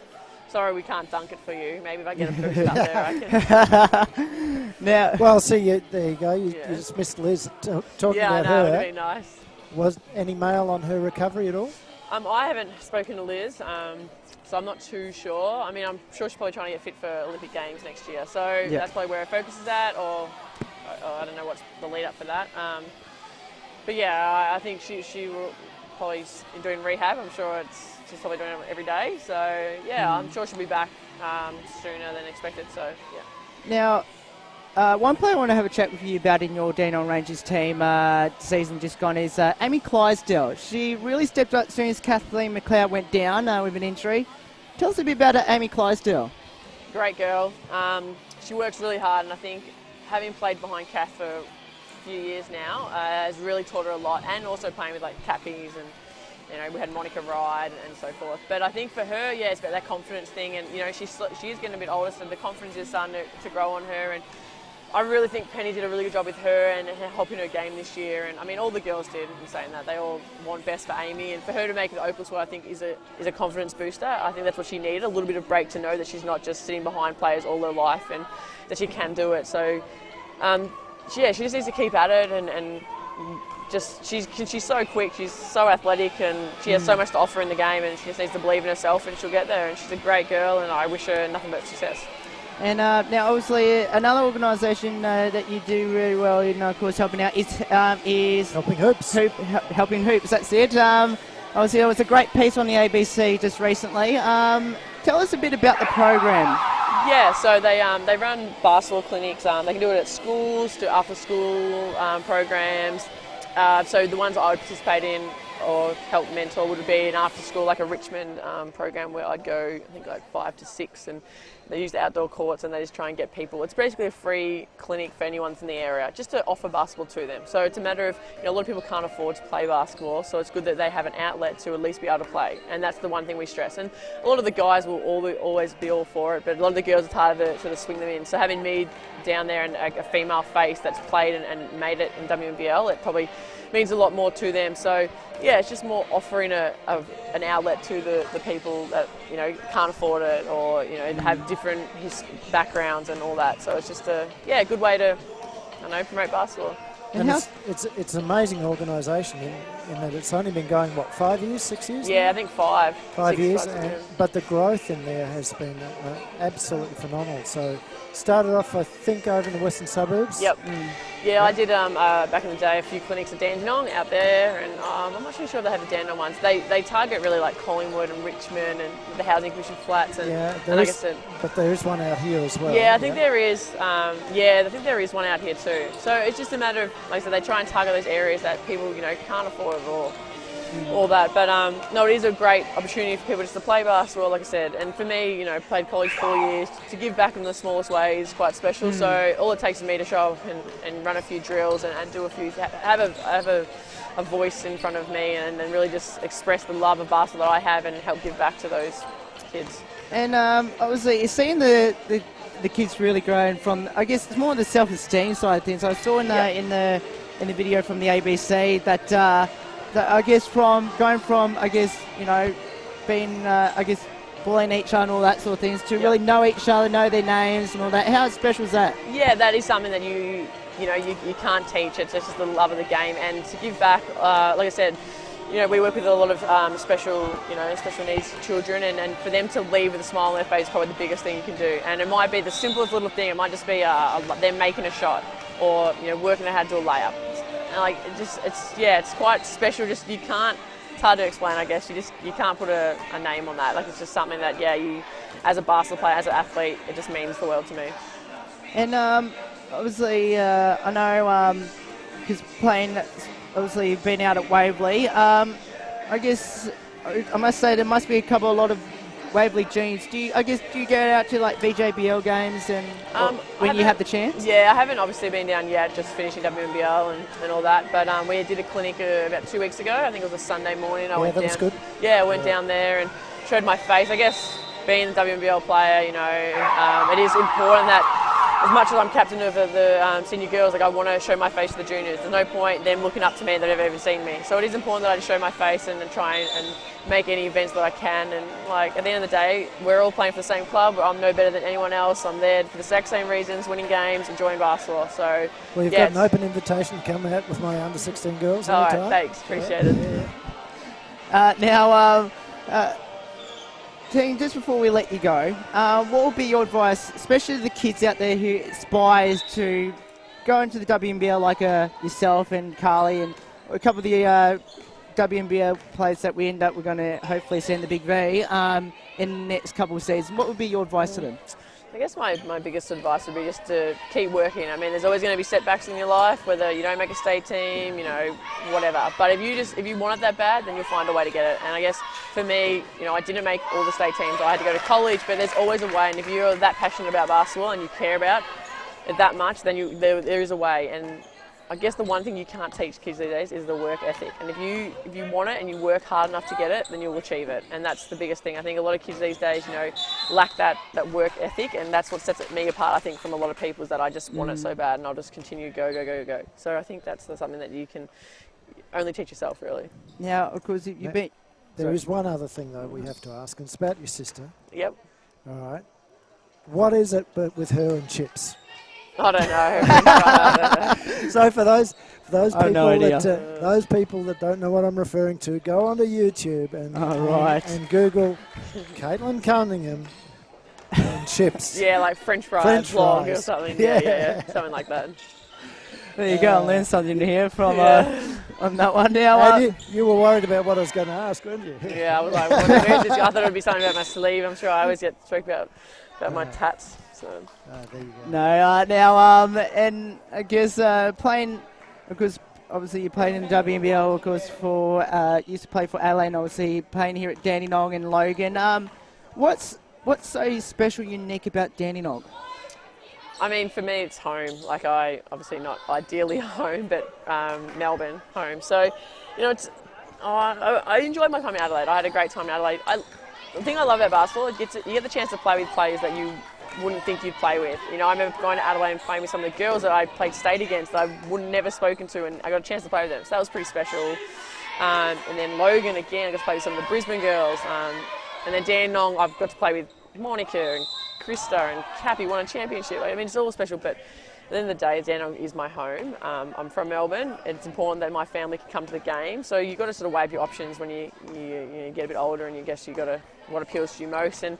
Sorry, we can't dunk it for you. Maybe if I get a boost up there, I can. Now, well, see, there you go. You just missed Liz talking about her. Yeah, it would be nice. Was any mail on her recovery at all? I haven't spoken to Liz, so I'm not too sure. I mean, I'm sure she's probably trying to get fit for Olympic Games next year. So that's probably where her focus is at, or I don't know what's the lead up for that. But yeah, I think she will probably doing rehab. I'm sure she's probably doing it every day. So yeah, I'm sure she'll be back sooner than expected. So yeah. Now, one player I want to have a chat with you about in your Dandenong Rangers team season just gone is Amy Clydesdale. She really stepped up as soon as Kathleen McLeod went down with an injury. Tell us a bit about Amy Clydesdale. Great girl. She works really hard, and I think having played behind Kath for a few years now has really taught her a lot, and also playing with like Cappies and you know, we had Monica Ride and so forth. But I think for her, it's about that confidence thing. And, you know, she is getting a bit older, so the confidence is starting to grow on her. And I really think Penny did a really good job with her and helping her game this year. And, I mean, all the girls did in saying that. They all want best for Amy. And for her to make the Opal squad, I think, is a confidence booster. I think that's what she needed, a little bit of break to know that she's not just sitting behind players all her life and that she can do it. So, she just needs to keep at it and just she's so quick, she's so athletic, and she has so much to offer in the game, and she just needs to believe in herself, and she'll get there. And she's a great girl, and I wish her nothing but success. And now, obviously, another organisation that you do really well in, of course, helping out is Helping Hoops. Helping Hoops. That's it. Obviously, it was a great piece on the ABC just recently. Tell us a bit about the program. Yeah, so they run basketball clinics. They can do it at schools, do after school programs. So the ones I would participate in or help mentor would be an after school, like a Richmond program where I'd go, I think like 5 to 6, and they use the outdoor courts and they just try and get people. It's basically a free clinic for anyone's in the area, just to offer basketball to them. So it's a matter of, a lot of people can't afford to play basketball, so it's good that they have an outlet to at least be able to play. And that's the one thing we stress. And a lot of the guys will always be all for it, but a lot of the girls, it's harder to sort of swing them in. So having me down there and a female face that's played and made it in WNBL, it probably means a lot more to them. So yeah, it's just more offering an outlet to the people that can't afford it, or have different backgrounds and all that. So it's just a good way to promote basketball. And it's an amazing organisation in that it's only been going, 5 years, 6 years? Yeah, I think 5. 5 years, but the growth in there has been absolutely phenomenal. So started off, I think, over in the western suburbs. Yep. Yeah, I did back in the day a few clinics at Dandenong out there, and I'm not sure if they have the Dandenong ones. They target really like Collingwood and Richmond and the Housing Commission flats. And like I said, but there is one out here as well. Yeah, I think there is. I think there is one out here too. So it's just a matter of, like I said, they try and target those areas that people can't afford or all that. But no, it is a great opportunity for people just to play basketball, like I said. And for me, played college 4 years, to give back in the smallest way is quite special. So all it takes is me to show up and run a few drills and do a few, have a voice in front of me, and then really just express the love of basketball that I have and help give back to those kids. And obviously, you're seeing the kids really growing from, I guess, it's more on the self-esteem side of things. I saw in the video from the ABC that I guess being bullying each other and all that sort of things, to really know each other, know their names and all that. How special is that? Yeah, that is something that you can't teach. It's just the love of the game, and to give back. Like I said, we work with a lot of special needs children, and for them to leave with a smile on their face is probably the biggest thing you can do. And it might be the simplest little thing. It might just be them making a shot, or working out how to do a layup. And it's quite special. Just it's hard to explain, I guess. You can't put a name on that. Like, it's just something that you, as a basketball player, as an athlete, it just means the world to me. And obviously, I know because playing, obviously you've been out at Waverley. I guess I must say there must be a lot of Waverley juniors. Do you go out to like VJBL games and when you have the chance? Yeah, I haven't obviously been down yet, just finishing WNBL and all that. But we did a clinic about 2 weeks ago. I think it was a Sunday morning. I went down. Good. Yeah, I went down there and showed my face. I guess being a WNBL player, it is important that, as much as I'm captain of the senior girls, I want to show my face to the juniors. There's no point them looking up to me that they've ever seen me. So it is important that I just show my face and try and make any events that I can. And at the end of the day, we're all playing for the same club. I'm no better than anyone else. I'm there for the exact same reasons, winning games, enjoying basketball. So you've got an open invitation to come out with my under 16 girls. All right, thanks, appreciate it. Now. Team, just before we let you go, what would be your advice, especially to the kids out there who aspires to go into the WNBL like yourself and Carly and a couple of the WNBL players that we're going to hopefully send the Big V in the next couple of seasons? What would be your advice to them? I guess my biggest advice would be just to keep working. I mean, there's always going to be setbacks in your life, whether you don't make a state team, whatever. But if you want it that bad, then you'll find a way to get it. And I guess for me, I didn't make all the state teams. I had to go to college, but there's always a way. And if you're that passionate about basketball and you care about it that much, then there is a way. And I guess the one thing you can't teach kids these days is the work ethic. And if you want it and you work hard enough to get it, then you'll achieve it. And that's the biggest thing. I think a lot of kids these days, lack that work ethic, and that's what sets me apart, I think, from a lot of people, is that I just want it so bad and I'll just continue go. So I think that's something that you can only teach yourself, really. Now, of course, there is one other thing, though, we have to ask, and it's about your sister. Yep. All right. What is it with her and Chips? I don't know. So for those I have people no idea. those people that don't know what I'm referring to, go onto YouTube and and Google Caitlin Cunningham and chips. Yeah, like French fries vlog or something. Yeah, something like that. There you go, and learn something here from on that one. Now, And you were worried about what I was going to ask, weren't you? Yeah, I was like, what is this? I thought it would be something about my sleeve. I'm sure I always get spoke about my tats. So. There you go. No, now, and I guess playing, because obviously you played in the WNBL, of course, used to play for Adelaide, obviously playing here at Dandenong and Logan. What's so special, unique about Dandenong? I mean, for me, it's home. Like, obviously not ideally home, but Melbourne home. So, I enjoyed my time in Adelaide. I had a great time in Adelaide. The thing I love about basketball, you get the chance to play with players that you wouldn't think you'd play with. I remember going to Adelaide and playing with some of the girls that I played state against that I would never spoken to, and I got a chance to play with them. So that was pretty special. And then Logan, again, I got to play with some of the Brisbane girls. And then Dandenong, I've got to play with Monica and Krista and Cappy, won a championship. I mean, it's all special, but at the end of the day, Dandenong is my home. I'm from Melbourne. It's important that my family can come to the game. So you've got to sort of weigh up your options when you get a bit older, and you guess you got to what appeals to you most. And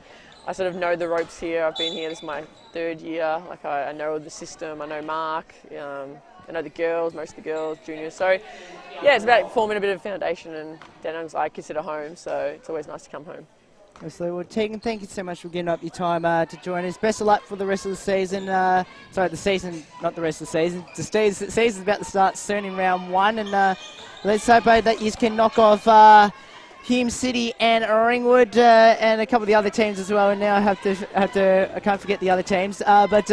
I sort of know the ropes here. I've been here. This is my 3rd year. Like I know the system. I know Mark. I know the girls, most of the girls, juniors. So yeah, it's about forming a bit of a foundation, and Dandenong's I consider home. So it's always nice to come home. Absolutely. Well, Tegan, thank you so much for giving up your time to join us. Best of luck for the rest of the season. The season, not the rest of the season. The season's about to start soon in round 1, and let's hope that you can knock off Hume City and Ringwood and a couple of the other teams as well. And now I have to I can't forget the other teams. But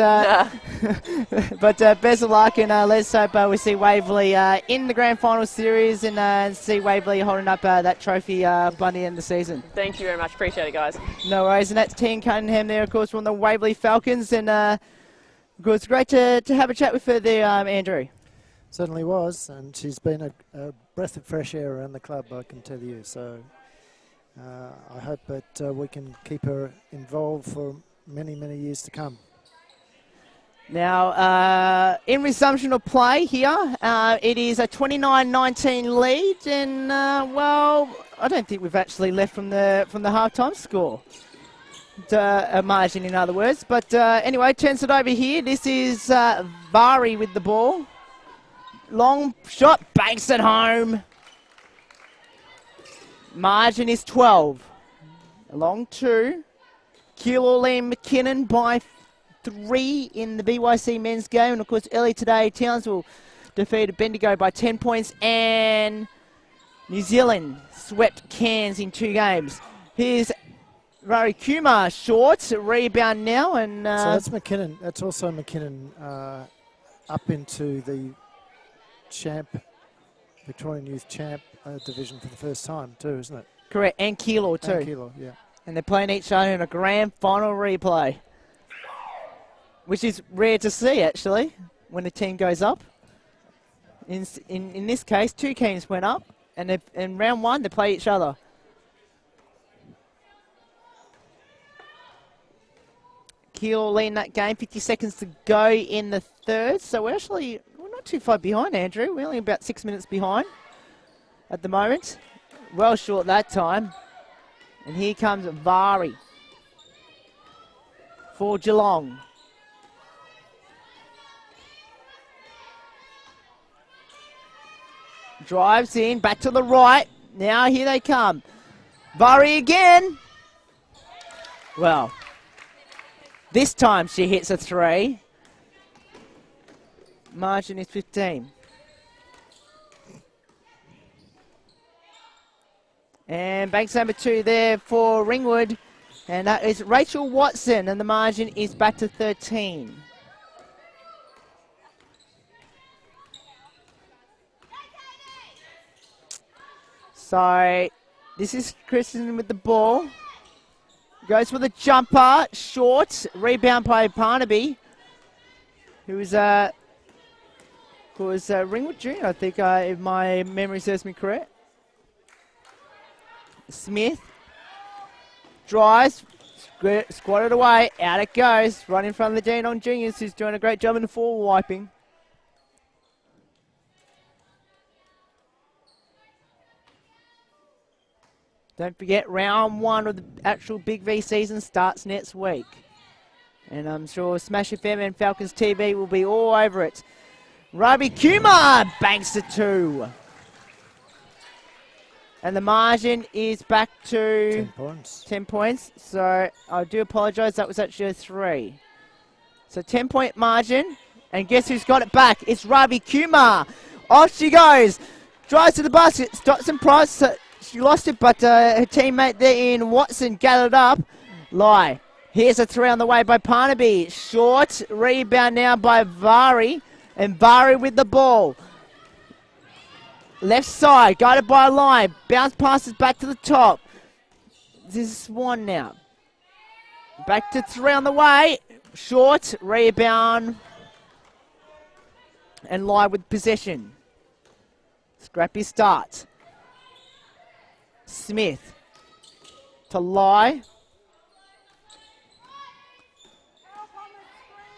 best of luck, and let's hope we see Waverley in the grand final series and see Waverley holding up that trophy by the end of the season. Thank you very much. Appreciate it, guys. No worries. And that's Tegan Cunningham there, of course, from the Waverley Falcons. And of course, great to have a chat with her there, Andrew. Certainly was, and she's been a breath of fresh air around the club, I can tell you. So I hope that we can keep her involved for many, many years to come. Now, in resumption of play here, it is a 29-19 lead, and I don't think we've actually left from the half-time score. A margin, in other words. But anyway, turns it over here. This is Vari with the ball. Long shot, banks it home. Margin is 12. Along 2. Keelan McKinnon by 3 in the BYC men's game. And of course, early today, Townsville defeated Bendigo by 10 points. And New Zealand swept Cairns in 2 games. Here's Rory Kumar short. Rebound now. And so that's McKinnon. That's also McKinnon up into the Victorian Youth Champ division for the first time too, isn't it? Correct, and Kilo too. And Kilo, yeah. And they're playing each other in a grand final replay, which is rare to see actually when a team goes up. In this case, 2 teams went up, and in round 1 they play each other. Kilo leading that game, 50 seconds to go in the 3rd, so we're not too far behind, Andrew. We're only about 6 minutes behind at the moment. Well short that time. And here comes Vari for Geelong. Drives in, back to the right. Now here they come. Vari again. Well, this time she hits a 3. Margin is 15. And banks number 2 there for Ringwood. And that is Rachel Watson, and the margin is back to 13. So this is Kristen with the ball. Goes for the jumper, short. Rebound by Barnaby, who is Ringwood Junior, I think, if my memory serves me correct. Smith drives, Squatted away. Out it goes. Right in front of the Geelong Juniors, who's doing a great job in the forward wiping. Don't forget, round 1 of the actual Big V season starts next week. And I'm sure Smash FM and Falcons TV will be all over it. Ravi Kumar banks the 2. And the margin is back to 10 points. 10 points. So I do apologise, that was actually a 3. So 10-point margin. And guess who's got it back? It's Ravi Kumar. Off she goes. Drives to the basket. Stotson Price. She lost it, but her teammate there in Watson gathered up. Lai. Here's a 3 on the way by Parnaby. Short. Rebound now by Vari. And Vari with the ball. Left side. Guided by Lai. Bounce passes back to the top. This is Swan now. Back to 3 on the way. Short. Rebound. And Lai with possession. Scrappy start. Smith to Lai.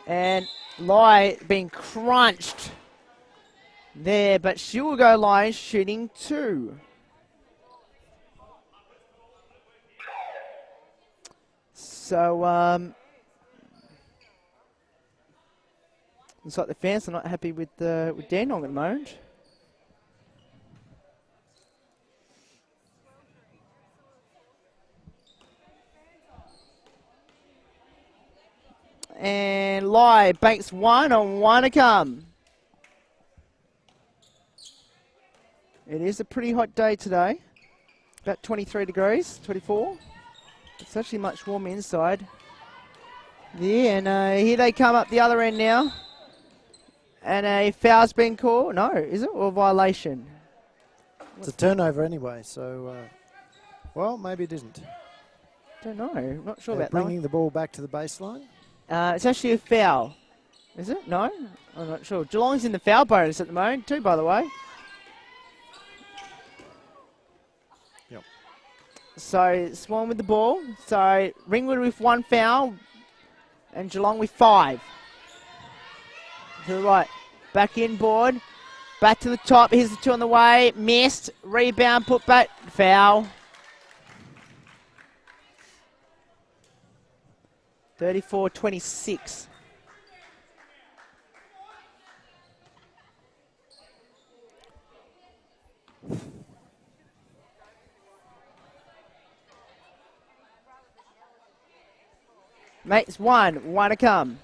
And Lai being crunched there, but she will go Lai shooting 2. So, looks like the fans are not happy with Dandenong at the moment. And Lai banks 1 on 1 to come. It is a pretty hot day today. About 23 degrees, 24. It's actually much warmer inside. Yeah, and here they come up the other end now. And a foul's been called. No, is it? Or violation? It's a turnover anyway, so, well, maybe it isn't. Don't know. I'm not sure They're about that. bringing the ball back to the baseline. It's actually a foul. Is it? No? I'm not sure. Geelong's in the foul bonus at the moment too, by the way. Yep. So, Swan with the ball. So, Ringwood with 1 foul. And Geelong with 5. To the right. Back in board. Back to the top. Here's the 2 on the way. Missed. Rebound. Put back. Foul. 34-26. Mates, 1 to come.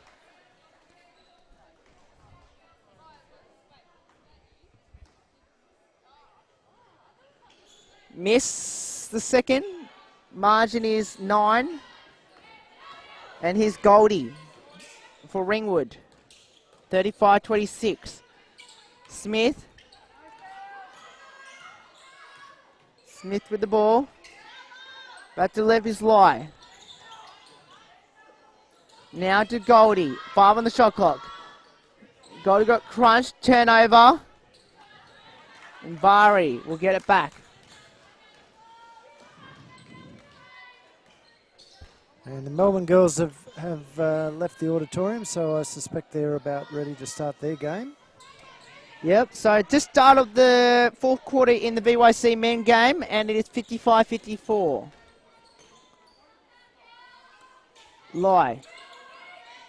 Miss the second. Margin is 9. And here's Goldie for Ringwood. 35-26. Smith. Smith with the ball. Back to Levy's Lai. Now to Goldie. 5 on the shot clock. Goldie got crunched. Turnover. And Bari will get it back. And the Melbourne girls have left the auditorium, so I suspect they're about ready to start their game. Yep, so just start of the 4th quarter in the VYC men game, and it is 55-54. Lai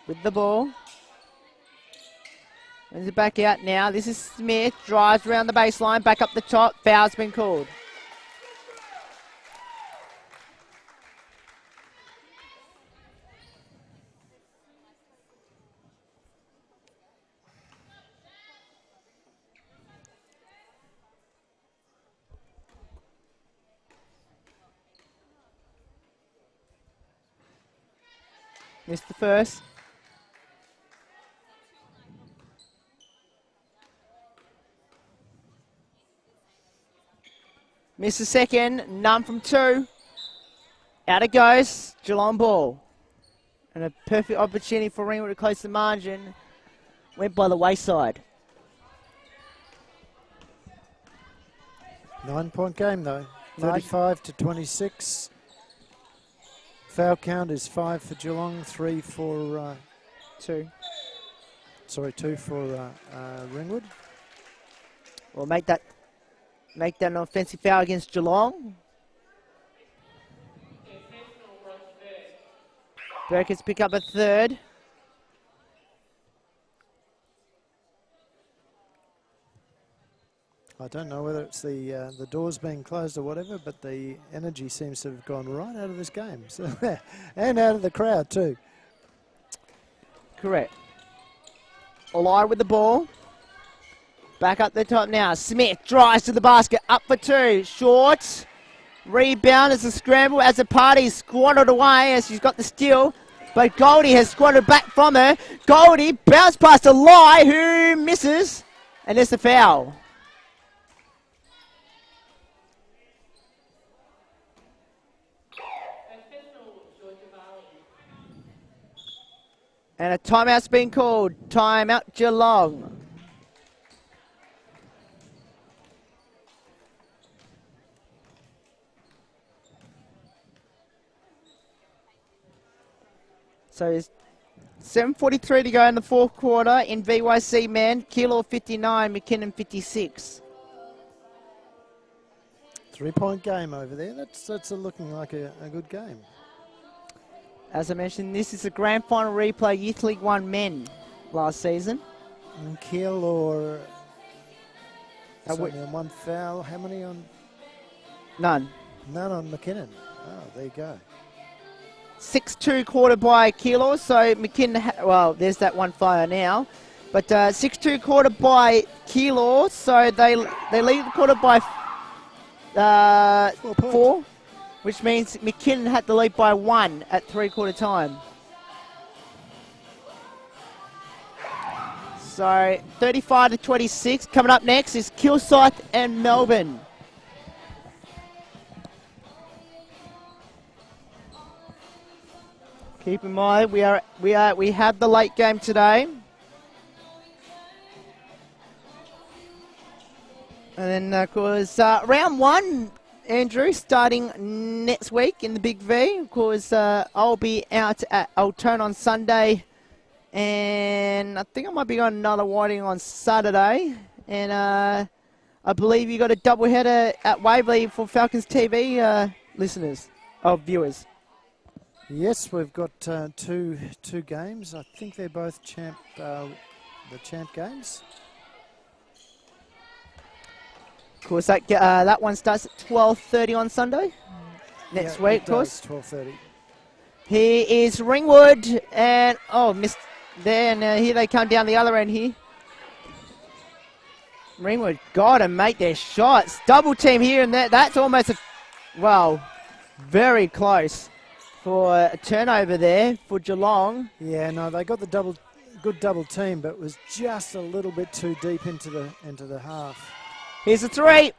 with the ball. And it's back out now. This is Smith, drives around the baseline, back up the top. Foul's been called. Missed the first. Missed the second. None from 2. Out it goes. Geelong ball. And a perfect opportunity for Ringwood to close the margin. Went by the wayside. 9-point game though. 35-26. Foul count is 5 for Geelong, 3 for 2. 2 for Ringwood. We'll make that an offensive foul against Geelong. Burkers pick up a third. I don't know whether it's the doors being closed or whatever, but the energy seems to have gone right out of this game. So, and out of the crowd too. Correct. Olai with the ball. Back up the top now. Smith drives to the basket. Up for 2. Short. Rebound as a scramble as a party squandered away as she's got the steal. But Goldie has squandered back from her. Goldie bounced past Olai who misses. And there's the foul. And a timeout's been called. Timeout Geelong. So it's 7:43 to go in the fourth quarter in VYC men. Kilo 59, McKinnon 56. 3-point game over there. That's looking like a good game. As I mentioned, this is a grand final replay Youth League 1 men last season. And Kiel or only on 1 foul. How many on? None. None on McKinnon. Oh, there you go. 6-2 quarter by Kilo, so McKinnon, well, there's that 1 fire now. But 6-2 quarter by Kilo, so they lead the quarter by 4. Which means McKinnon had to lead by 1 at 3-quarter time. So 35-26. Coming up next is Kilsyth and Melbourne. Keep in mind we have the late game today. And then of course round 1. Andrew, starting next week in the Big V. Of course, I'll be out at Altone on Sunday. And I think I might be going another Whiting on Saturday. And I believe you got a doubleheader at Waverley for Falcons TV listeners, viewers. Yes, we've got two games. I think they're both the champ games. Of course, that one starts at 12:30 on Sunday. Next week, of course. 12:30. Here is Ringwood, and missed there, and here they come down the other end here. Ringwood got to make their shots. Double team here, and that's almost very close for a turnover there for Geelong. Yeah, no, they got the good double team, but it was just a little bit too deep into the half. Here's a 3.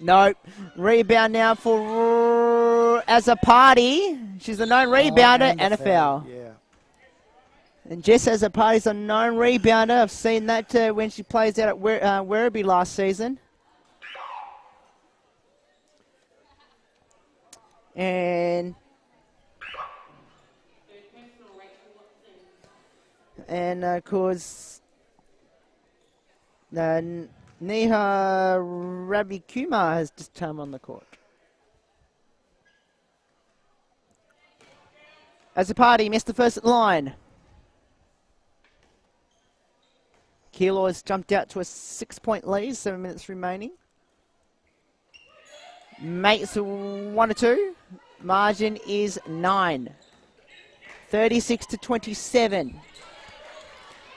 Nope. Rebound now for as a party. She's a known rebounder and a foul. Yeah. And Jess as a party's a known rebounder. I've seen that when she plays out at Werribee last season. And of course, Neha Ravikumar has just come on the court. As a party, missed the first line. Kilo has jumped out to a 6-point lead, 7 minutes remaining. Makes 1 or 2. Margin is 9. 36-27.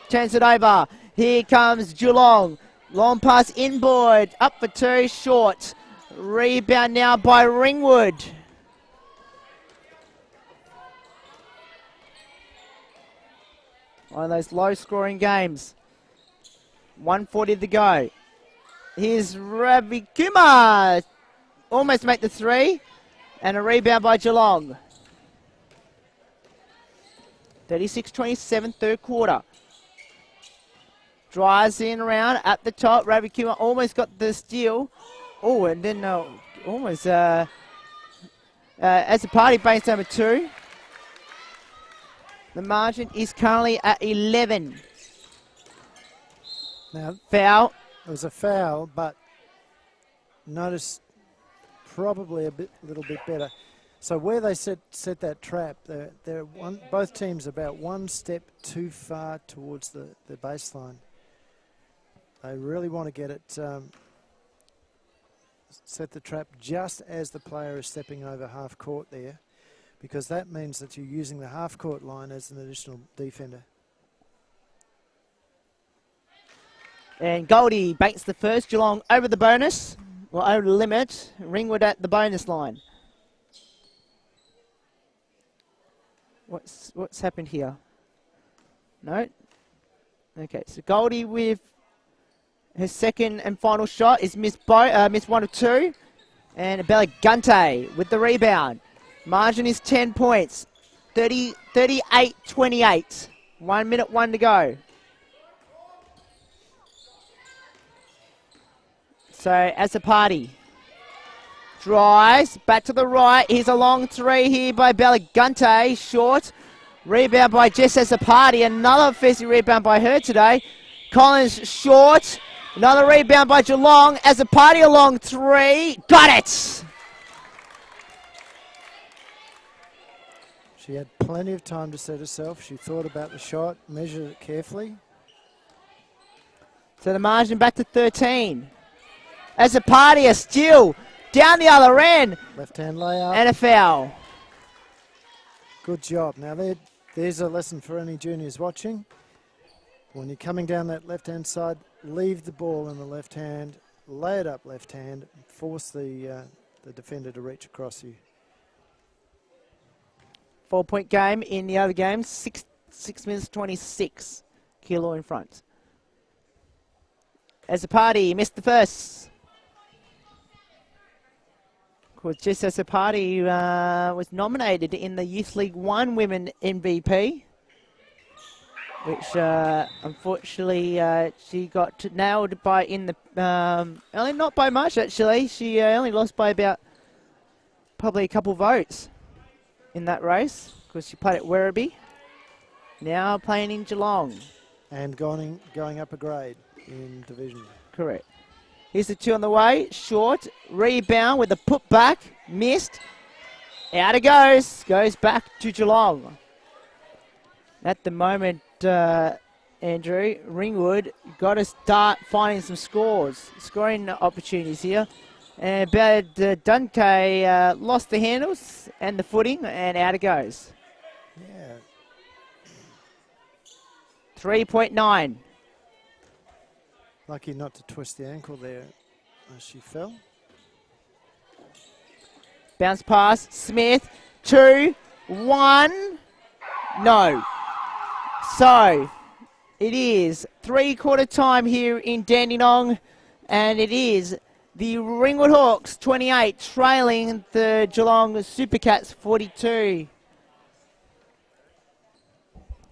Turns it over. Here comes Geelong. Long pass inboard. Up for 2. Short. Rebound now by Ringwood. One of those low-scoring games. 1:40 to go. Here's Ravi Kumar. Almost make the 3. And a rebound by Geelong. 36-27, third quarter. Drives in around at the top. Ravi Kumar almost got the steal. Oh, and then almost as a party, base number 2. The margin is currently at 11. Now, Foul. it was a foul, but notice probably little bit better. So where they set that trap, both teams about one step too far towards the baseline. They really want to get it, set the trap just as the player is stepping over half court there, because that means that you're using the half court line as an additional defender. And Goldie banks the first. Geelong over the bonus. Well, over the limit. Ringwood at the bonus line. What's happened here? No? Okay, so Goldie with her second and final shot is missed 1 of 2. And Belagante with the rebound. Margin is 10 points. 38-28. 1 minute, 1 to go. So, as a party, drives back to the right. Here's a long 3 here by Belagante. Short. Rebound by Jess as a party. Another offensive rebound by her today. Collins short. Another rebound by Geelong as a party, a long 3. Got it! She had plenty of time to set herself. She thought about the shot, measured it carefully. So the margin back to 13. As a party, a steal down the other end. Left-hand layup. And a foul. Good job. Now there's a lesson for any juniors watching. When you're coming down that left-hand side, leave the ball in the left hand, lay it up left hand, and force the defender to reach across you. 4-point game in the other game. 6 minutes 26. Kilo in front. As a party, missed the first. Of course, just as a party was nominated in the Youth League 1 Women MVP, which unfortunately she got nailed by only not by much actually. She only lost by about probably a couple votes in that race because she played at Werribee. Now playing in Geelong. And going up a grade in division. Correct. Here's the 2 on the way. Short. Rebound with a putback. Missed. Out it goes. Goes back to Geelong. At the moment, Andrew, Ringwood got to start finding some scoring opportunities here. And Dante lost the handles and the footing, and out it goes. Yeah. 3.9. Lucky not to twist the ankle there as she fell. Bounce pass. Smith. 2, 1. No. So, it is 3-quarter time here in Dandenong, and it is the Ringwood Hawks 28 trailing the Geelong Supercats 42.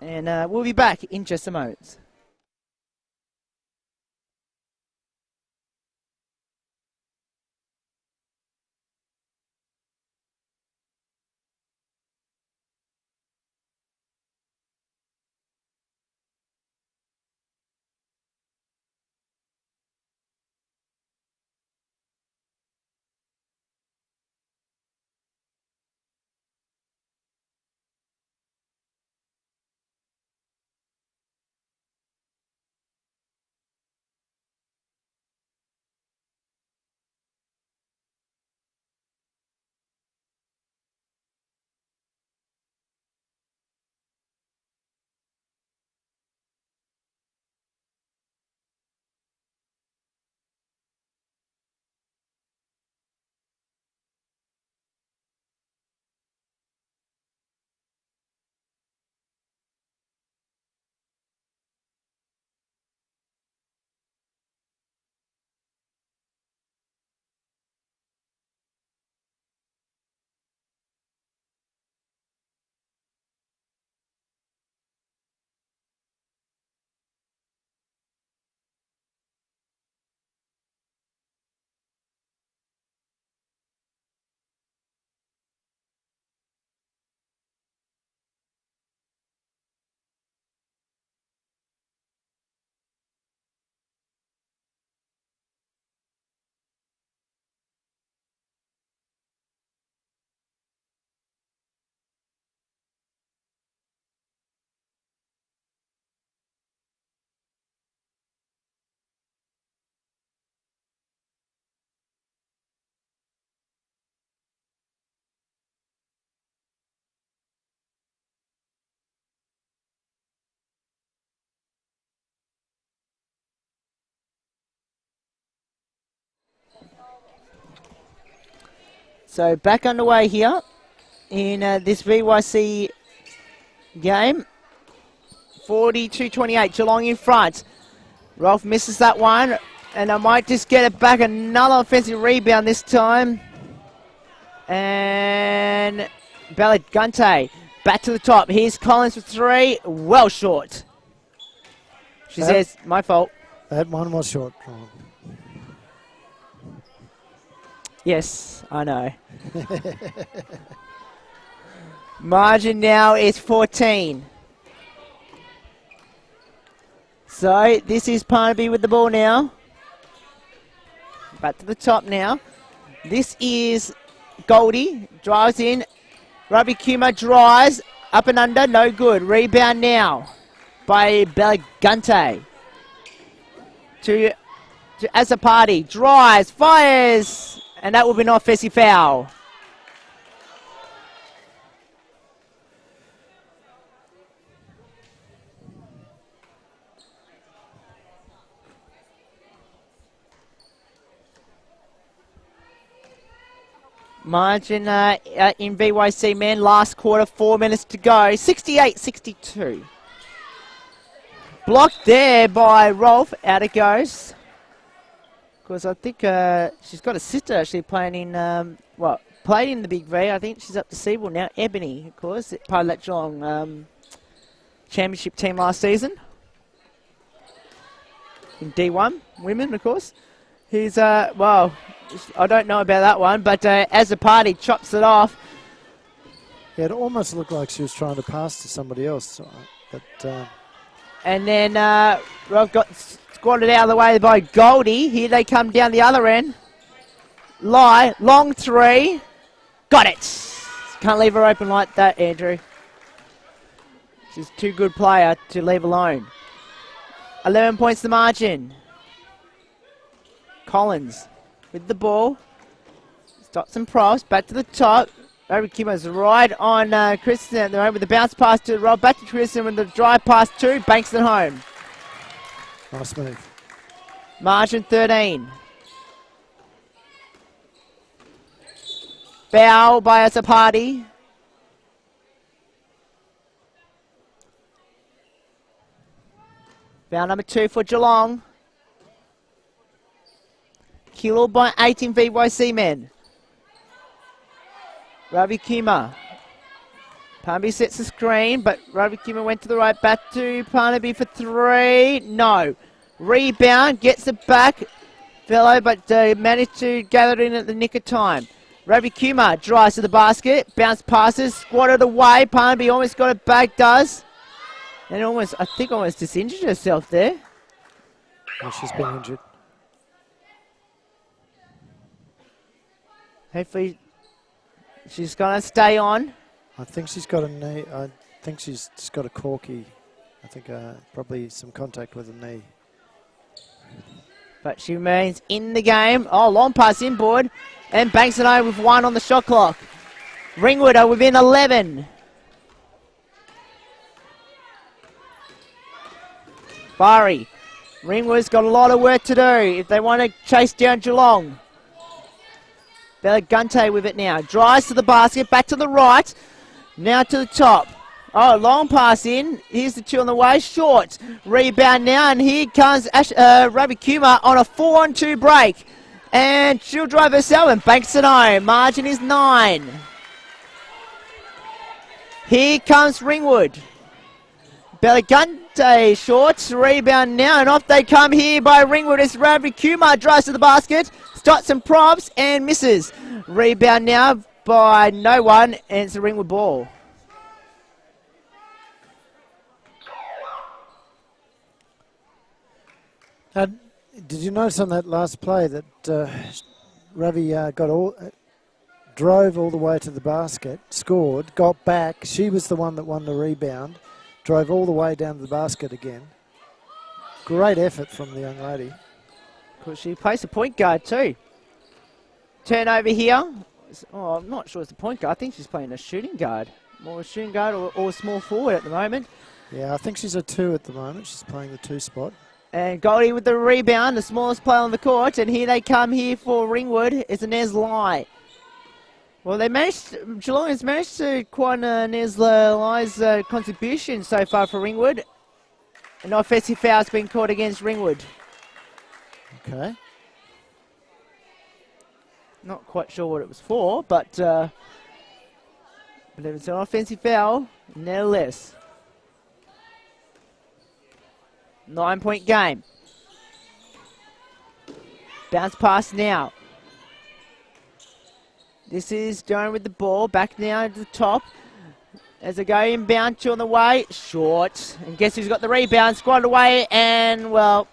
And we'll be back in just a moment. So back underway here in this VYC game. 42-28, Geelong in front. Rolf misses that one, and I might just get it back. Another offensive rebound this time. And Balagante back to the top. Here's Collins for three. Well short. She says, my fault. That one was short. Yes, I know. Margin now is 14. So this is Parnaby with the ball now. Back to the top now. This is Goldie. Drives in. Robbie Kuma drives. Up and under. No good. Rebound now by Belagante. To Azapati. Drives. Fires. And that will be an offensive foul. Margin in VYC, man. Last quarter, 4 minutes to go. 68-62. Blocked there by Rolf. Out it goes. Because I think she's got a sister actually playing in, played in the Big V. I think she's up to Seaboard now. Ebony, of course, part of that Geelong championship team last season. In D1, women, of course. He's, I don't know about that one, but as a party, chops it off. Yeah, it almost looked like she was trying to pass to somebody else. But, and then Rob got squatted out of the way by Goldie. Here they come down the other end. Long three. Got it. Can't leave her open like that, Andrew. She's too good player to leave alone. 11 points the margin. Collins with the ball. Stops and props. Back to the top. Robbie Kimo's right on Kristen at the moment with the bounce pass to Rob. Back to Kristen with the drive pass to. Banks it home. Nice move. Margin 13. Foul by Azapati. Foul number 2 for Geelong. Killed by 18 VYC men. Ravi Kima. Parnaby sets the screen, but Ravi Kima went to the right. Back to Parnaby for three. No. Rebound, gets it back. Fellow, but managed to gather it in at the nick of time. Ravi Kima drives to the basket. Bounce passes, squatted away. Parnaby almost got it back, does. And I think almost just injured herself there. Oh, she's been injured. Hopefully she's going to stay on. I think she's got a knee. I think she's just got a corky. I think probably some contact with the knee. But she remains in the game. Oh, long pass inboard. And banks it home with 1 on the shot clock. Ringwood are within 11. Bari. Ringwood's got a lot of work to do if they want to chase down Geelong. Belagante with it now. Drives to the basket. Back to the right. Now to the top. Oh, long pass in. Here's the 2 on the way. Short. Rebound now. And here comes Ravi Kuma on a 4-on-2 break. And she'll drive herself and banks it home. Margin is 9. Here comes Ringwood. Belagante short. Rebound now. And off they come here by Ringwood as Ravi Kuma drives to the basket. Starts some props and misses. Rebound now by no one. And it's a Ringwood ball. Did you notice on that last play that Ravi drove all the way to the basket, scored, got back. She was the one that won the rebound, drove all the way down to the basket again. Great effort from the young lady. Because she plays a point guard too. Turnover here. Oh, I'm not sure it's a point guard. I think she's playing a shooting guard. More a shooting guard or a small forward at the moment. Yeah, I think she's a 2 at the moment. She's playing the 2 spot. And Goldie with the rebound, the smallest player on the court. And here they come here for Ringwood. It's Inez Lai. Well, Geelong has managed to quite an nice contribution so far for Ringwood. An offensive foul has been called against Ringwood. Okay. Not quite sure what it was for, but it was an offensive foul, nevertheless. 9-point game. Bounce pass now. This is Joan with the ball. Back now to the top. As they go inbound, two on the way. Short. And guess who's got the rebound? Squatted away. And, well,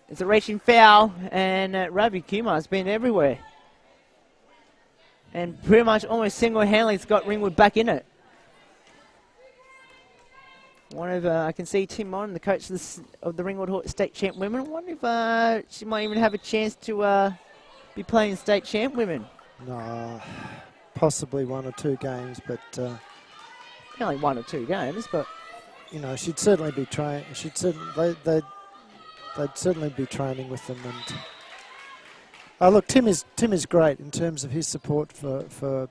it's a reaching foul. And Ravi Kumar's been everywhere. And pretty much almost single-handedly has got Ringwood back in it. I can see Tim Mon, the coach of the Ringwood State Champ Women. I wonder if she might even have a chance to be playing State Champ Women. No, possibly 1 or 2 games, but Only 1 or 2 games, but you know, she'd certainly be trying. They'd certainly be training with them. And look, Tim is great in terms of his support for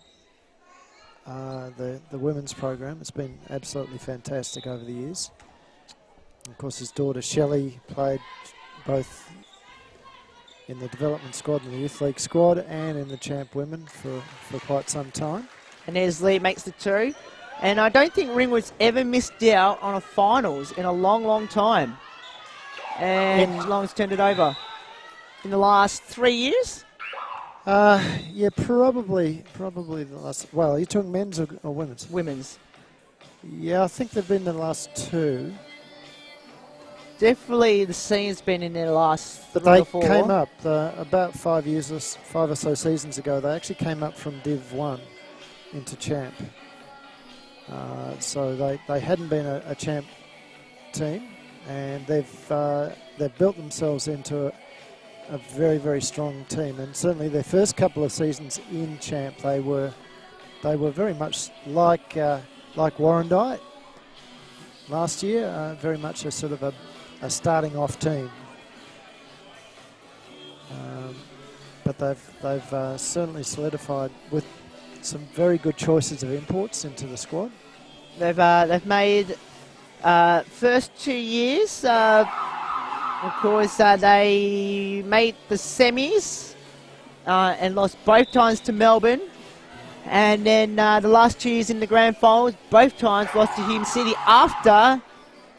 the women's program. It's been absolutely fantastic over the years. Of course, his daughter Shelley played both in the development squad and the youth league squad and in the champ women for quite some time. And there's Lee makes the 2. And I don't think Ringwood's ever missed out on a finals in a long, long time. And Geelong's turned it over. In the last 3 years? Yeah, probably the last. Well, are you talking men's or women's? Women's. Yeah, I think they've been the last 2. Definitely the scene's been in their last 3 They or 4. came up about 5 or so seasons ago. They actually came up from Div 1 into champ. So they hadn't been a champ team, and they've built themselves into a very, very strong team. And certainly their first couple of seasons in champ, they were very much like Warrandyte last year. Very much a sort of a starting off team. But they've certainly solidified with some very good choices of imports into the squad. They've made first 2 years. Of course, they made the semis and lost both times to Melbourne. And then the last 2 years in the grand finals, both times lost to Hume City after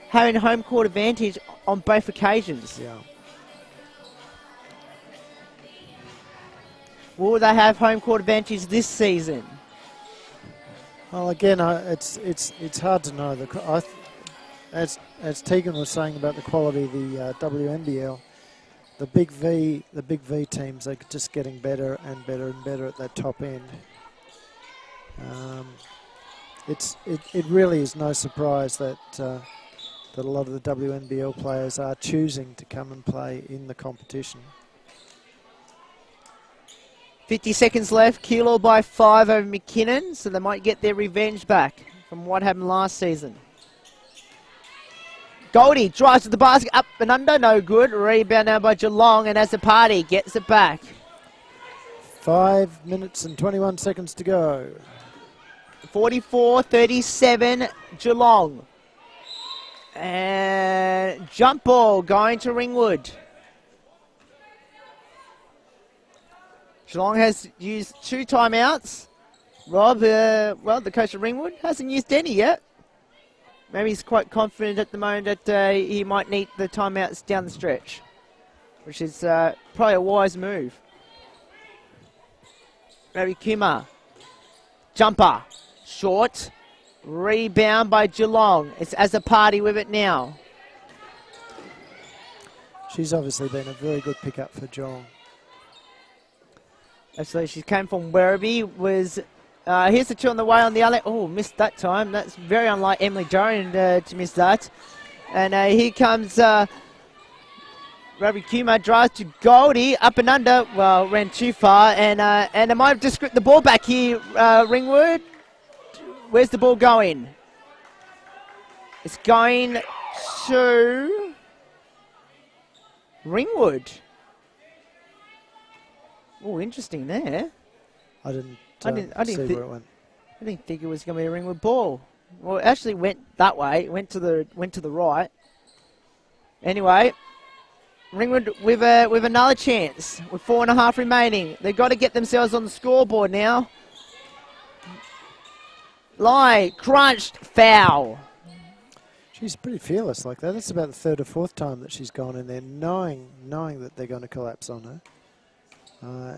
having home court advantage on both occasions. Yeah. Will they have home court advantage this season? Well, again, it's hard to know. As Tegan was saying about the quality of the WNBL, the Big V teams are just getting better and better and better at that top end. It really is no surprise that a lot of the WNBL players are choosing to come and play in the competition. 50 seconds left. Kilo by 5 over McKinnon, so they might get their revenge back from what happened last season. Goldie drives to the basket, up and under, no good. Rebound now by Geelong, and as the party gets it back. 5 minutes and 21 seconds to go. 44-37 Geelong. And jump ball going to Ringwood. Geelong has used 2 timeouts. Rob, the coach of Ringwood, hasn't used any yet. Maybe he's quite confident at the moment that he might need the timeouts down the stretch, which is probably a wise move. Ravi Kumar. Jumper. Short. Rebound by Geelong. It's as a party with it now. She's obviously been a very good pickup for Geelong. Absolutely. She came from Werribee. Here's the 2 on the way on the other. Oh, missed that time. That's very unlike Emily Jones to miss that. And here comes Ravi Kumar, drives to Goldie, up and under. Well, ran too far. And they might have just gripped the ball back here, Ringwood. Where's the ball going? It's going to Ringwood. Oh, interesting there. I didn't didn't see where it went. I didn't think it was going to be a Ringwood ball. Well, it actually went that way. It went to the right. Anyway, Ringwood with another chance with 4.5 remaining. They've got to get themselves on the scoreboard now. Lie, crunched, foul. She's pretty fearless like that. That's about the third or fourth time that she's gone in there, knowing that they're going to collapse on her,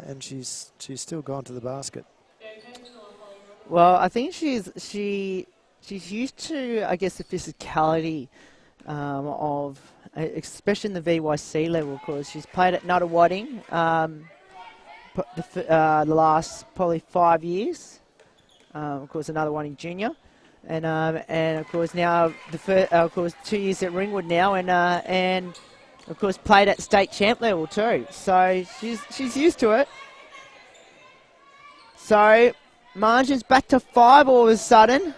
and she's still gone to the basket. Well, I think she's used to, I guess, the physicality of, especially in the VYC level, because she's played at Nuttawading the last probably 5 years. Of course, another one in junior. And of course now of course 2 years at Ringwood now, and of course played at state champ level too. So she's used to it. So margins back to 5 all of a sudden.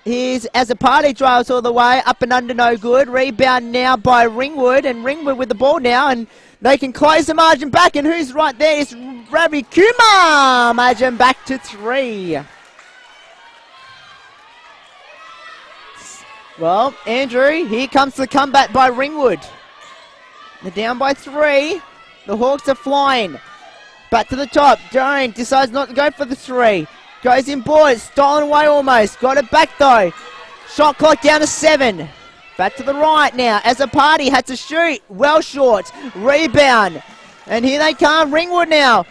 Here's as a party drives all the way up and under, no good. Rebound now by Ringwood, and Ringwood with the ball now, and they can close the margin back. And who's right there? It's Ravi Kumar. Margin back to 3. Well, Andrew, here comes the comeback by Ringwood. They're down by 3. The Hawks are flying. Back to the top. Joan decides not to go for the 3. Goes in boards. Stolen away almost. Got it back though. Shot clock down to 7. Back to the right now. As a party had to shoot. Well short. Rebound. And here they come. Ringwood now.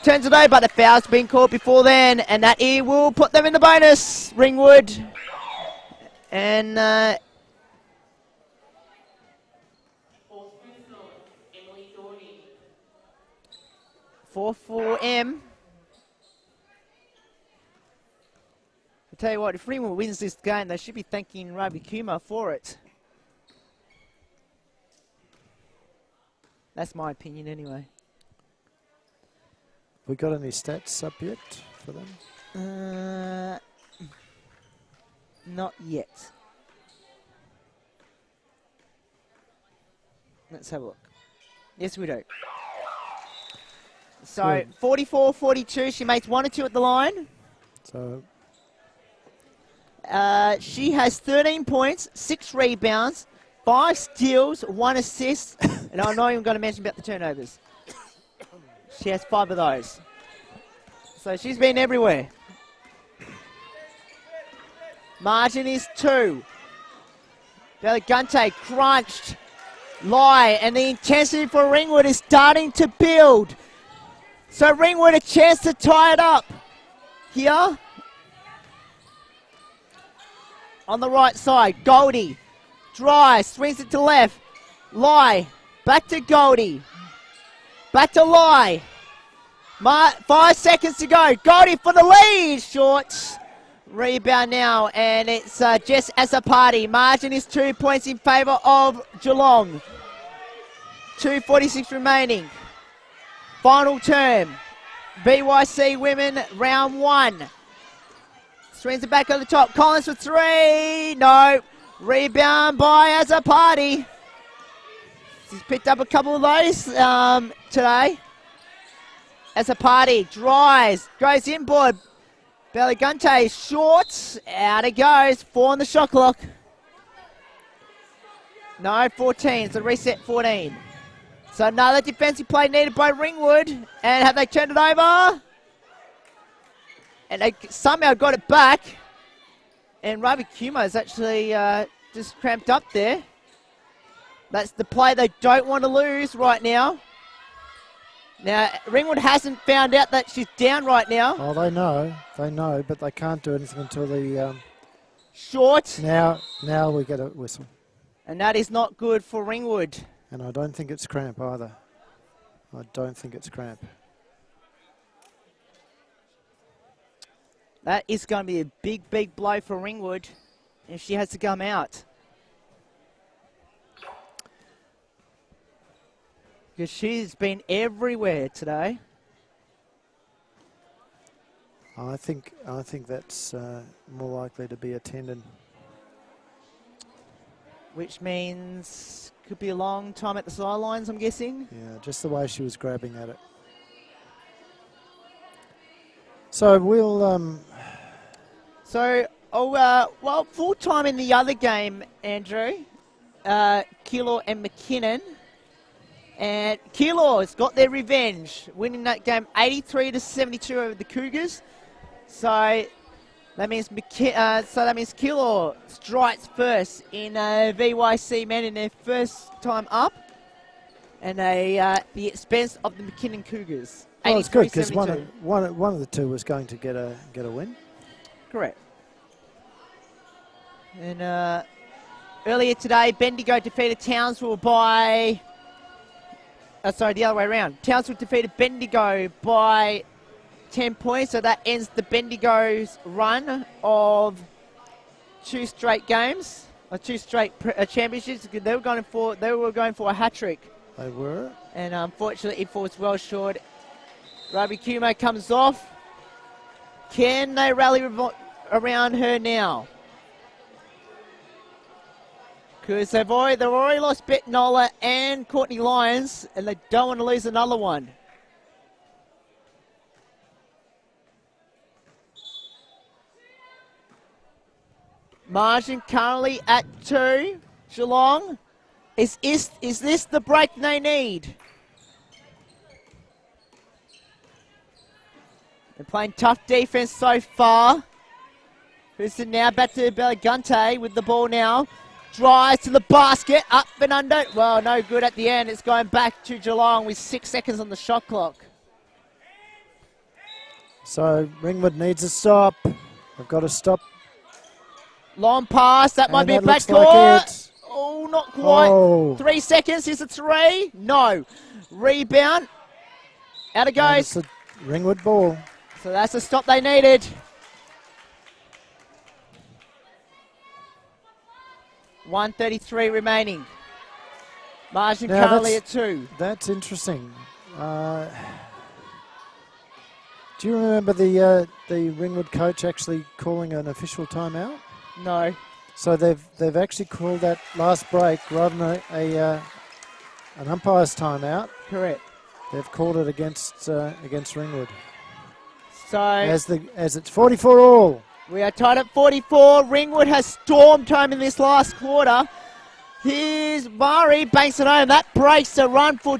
Turns it over, but the foul's been called before then. And that here will put them in the bonus. Ringwood. And 4-4-M. I'll tell you what, if Ringwood wins this game, they should be thanking Ravi Kumar for it. That's my opinion anyway. We got any stats up yet for them? Not yet. Let's have a look. Yes, we do. So, 44-42. She makes 1 or 2 at the line. So, she has 13 points, 6 rebounds, 5 steals, 1 assist. And I'm not even going to mention about the turnovers. She has 5 of those. So, she's been everywhere. Margin is 2. Belagante crunched. Lie. And the intensity for Ringwood is starting to build. So Ringwood a chance to tie it up. Here. On the right side. Goldie. Dry. Swings it to left. Lie. Back to Goldie. Back to Lie. 5 seconds to go. Goldie for the lead. Short. Rebound now, and it's Jess as a party. Margin is 2 points in favour of Geelong. 2:46 remaining. Final term. BYC women round 1. Swings it back on the top. Collins for 3. No. Rebound by as a party. She's picked up a couple of those today. As a party. Dries. Goes inboard. Belagante short, out it goes, 4 on the shot clock. No, 14, so reset 14. So another defensive play needed by Ringwood, and have they turned it over? And they somehow got it back, and Ravi Kumar is actually just cramped up there. That's the play they don't want to lose right now. Now, Ringwood hasn't found out that she's down right now. Oh, they know, but they can't do anything until the... Short. Now we get a whistle. And that is not good for Ringwood. And I don't think it's cramp either. I don't think it's cramp. That is going to be a big, big blow for Ringwood if she has to come out. Because she's been everywhere today. I think that's more likely to be a tendon. Which means could be a long time at the sidelines, I'm guessing. Yeah, just the way she was grabbing at it. So we'll. Full time in the other game, Andrew. Keilor and McKinnon. And Keilor's got their revenge, winning that game 83-72 over the Cougars. So that means Keilor strikes first in VYC men in their first time up, and the expense of the McKinnon Cougars. Well, it's good because one of the two was going to get a win. Correct. And earlier today, Bendigo defeated Townsville by. The other way around. Townsville defeated Bendigo by 10 points, so that ends the Bendigo's run of 2 straight games, or 2 straight championships. They were going for a hat trick. They were, and unfortunately, it falls well short. Ravi Kumo comes off. Can they rally around her now? Because they've already lost Bet Nola and Courtney Lyons, and they don't want to lose another one. Margin currently at 2. Geelong. Is this the break they need? They're playing tough defense so far. Houston now back to Belagante with the ball now. Drives to the basket, up and under. Well, no good at the end. It's going back to Geelong with 6 seconds on the shot clock. So Ringwood needs a stop. They've got to stop. Long pass. That might be a backcourt. Oh, not quite. Oh. 3 seconds. Is it 3? No. Rebound. Out it goes. It's a Ringwood ball. So that's the stop they needed. .133 remaining. Margin now currently at 2. That's interesting. Do you remember the Ringwood coach actually calling an official timeout? No. So they've actually called that last break rather than an umpire's timeout. Correct. They've called it against Ringwood. So as it's 44 all. We are tied at 44. Ringwood has stormed home in this last quarter. Here's Murray, banks it home. That breaks the run for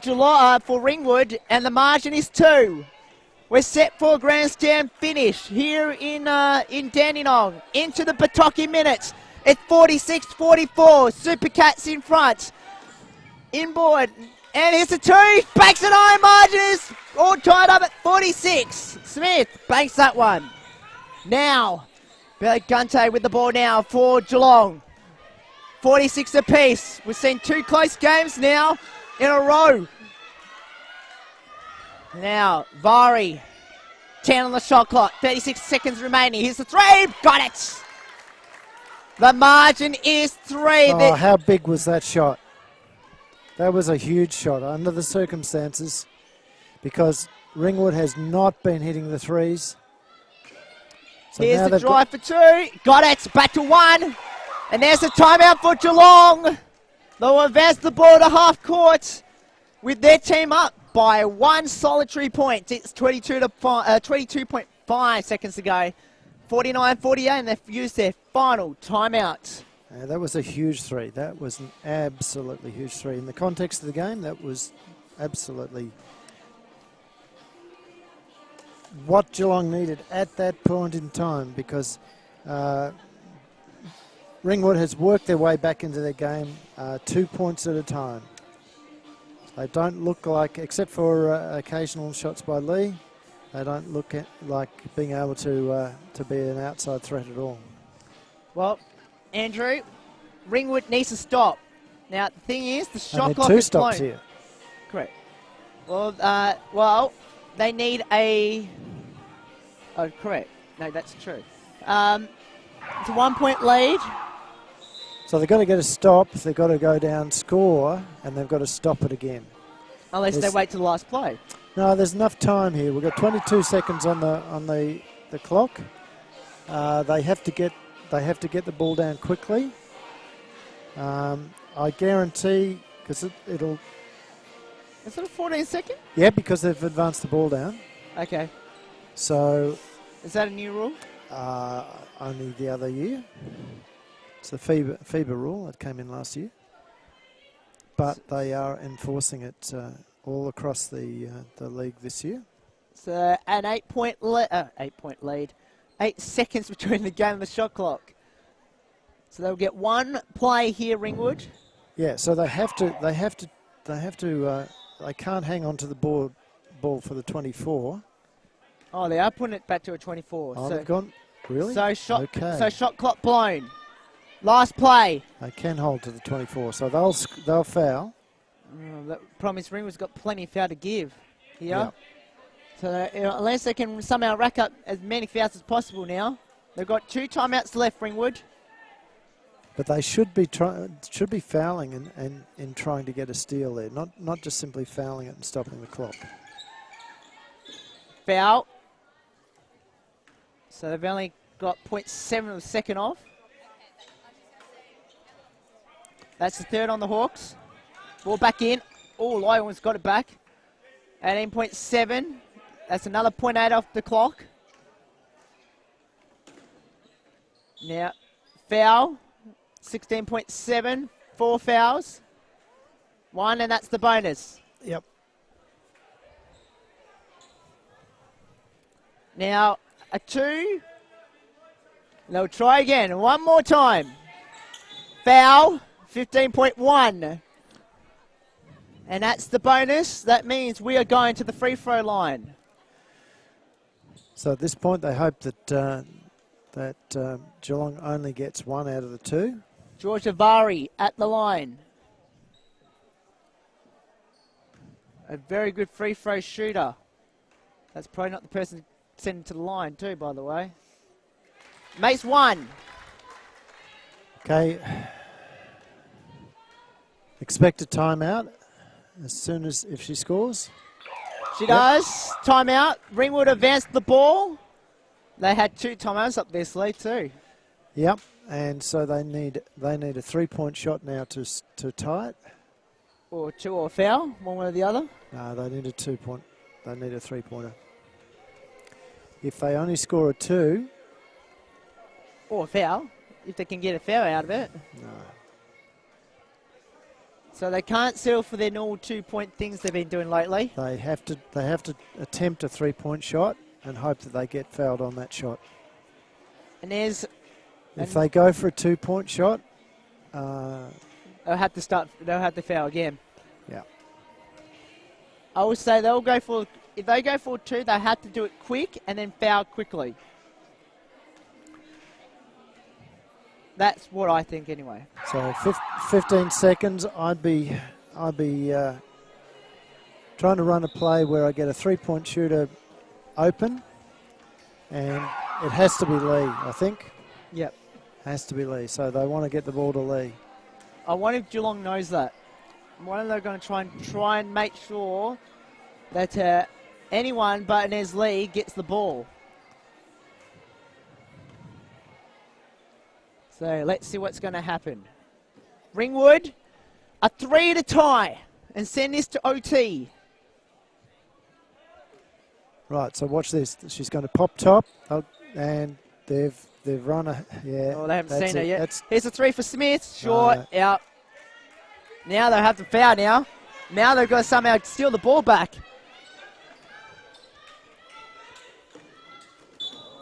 Ringwood, and the margin is 2. We're set for a grandstand finish here in Dandenong. Into the Pawtucky minutes. It's 46-44. Supercats in front. Inboard. And here's the 2. Banks it home. Margin is all tied up at 46. Smith banks that one. Now, Belagante with the ball now for Geelong. 46 apiece. We've seen 2 close games now in a row. Now, Vari, 10 on the shot clock, 36 seconds remaining. Here's the 3, got it! The margin is 3. Oh, how big was that shot? That was a huge shot under the circumstances because Ringwood has not been hitting the 3s. So here's the drive for 2, got it, back to 1. And there's the timeout for Geelong. They'll advance the ball to half court with their team up by 1 solitary point. It's 22.5 seconds to go. 49-48, and they've used their final timeout. That was a huge 3. That was an absolutely huge 3. In the context of the game, that was absolutely what Geelong needed at that point in time because Ringwood has worked their way back into their game 2 points at a time. They don't look like, except for occasional shots by Lee, they don't look like being able to be an outside threat at all. Well, Andrew, Ringwood needs to stop. Now, the thing is, the shot clock 2 is stops blown. here. Correct. Well, they need a... Oh, correct. No, that's true. It's a 1-point lead. So they've got to get a stop, they've got to go down, score, and they've got to stop it again. Unless they wait till the last play. No, there's enough time here. We've got 22 seconds on the clock. They have to get the ball down quickly. I guarantee because it'll. Is it a 14 second? Yeah, because they've advanced the ball down. Okay. So Is that a new rule? Only the other year. It's the FIBA rule that came in last year. But they are enforcing it all across the league this year. So an 8-point lead. 8 seconds between the game and the shot clock. So they'll get one play here, Ringwood. Yeah, so they can't hang on to the ball for the 24. Oh, they are putting it back to a 24. Oh, so they've gone, really? So shot clock blown. Last play. They can hold to the 24, so they'll foul. The problem is Ringwood's got plenty of foul to give here. Yeah. So unless they can somehow rack up as many fouls as possible now. They've got 2 timeouts left, Ringwood. But they should be fouling and trying to get a steal there, not just simply fouling it and stopping the clock. Foul. So they've only got 0.7 of a second off. That's the third on the Hawks. Ball back in. Oh, Lyon's got it back. 18.7. That's another 0.8 off the clock. Now, foul. 16.7. 4 fouls. 1, and that's the bonus. Yep. Now, a 2. They'll try again. One more time. Foul. 15.1. And that's the bonus. That means we are going to the free throw line. So at this point, they hope that Geelong only gets 1 out of the 2. George Avari at the line. A very good free throw shooter. That's probably not the person sending to the line too, by the way. Makes 1. Okay. Expect a timeout as soon as if she scores. She does. Timeout. Ringwood advanced the ball. They had 2 timeouts up their sleeve too. Yep. And so they need a 3-point shot now to tie it. Or 2 or foul, one way or the other. No, they need a 2-point. They need a 3-pointer. If they only score a 2. Or a foul, if they can get a foul out of it. No. So they can't settle for their normal 2-point things they've been doing lately. They have to attempt a 3-point shot and hope that they get fouled on that shot. And there's... If they go for a 2-point shot... they'll have to foul again. Yeah. I would say if they go for 2, they have to do it quick and then foul quickly. That's what I think anyway. So 15 seconds, I'd be trying to run a play where I get a 3-point shooter open, and it has to be Lee, I think. Yep. Has to be Lee. So they want to get the ball to Lee. I wonder if Geelong knows that. I wonder if they're going to try and make sure that anyone but Inez Lee gets the ball. So let's see what's going to happen. Ringwood, a 3 to tie and send this to OT. Right, so watch this. She's going to pop top, and they've run a Oh, they haven't seen her yet. That's, Here's a 3 for Smith. Short, out. Now they'll have to foul now. Now they've got to somehow steal the ball back.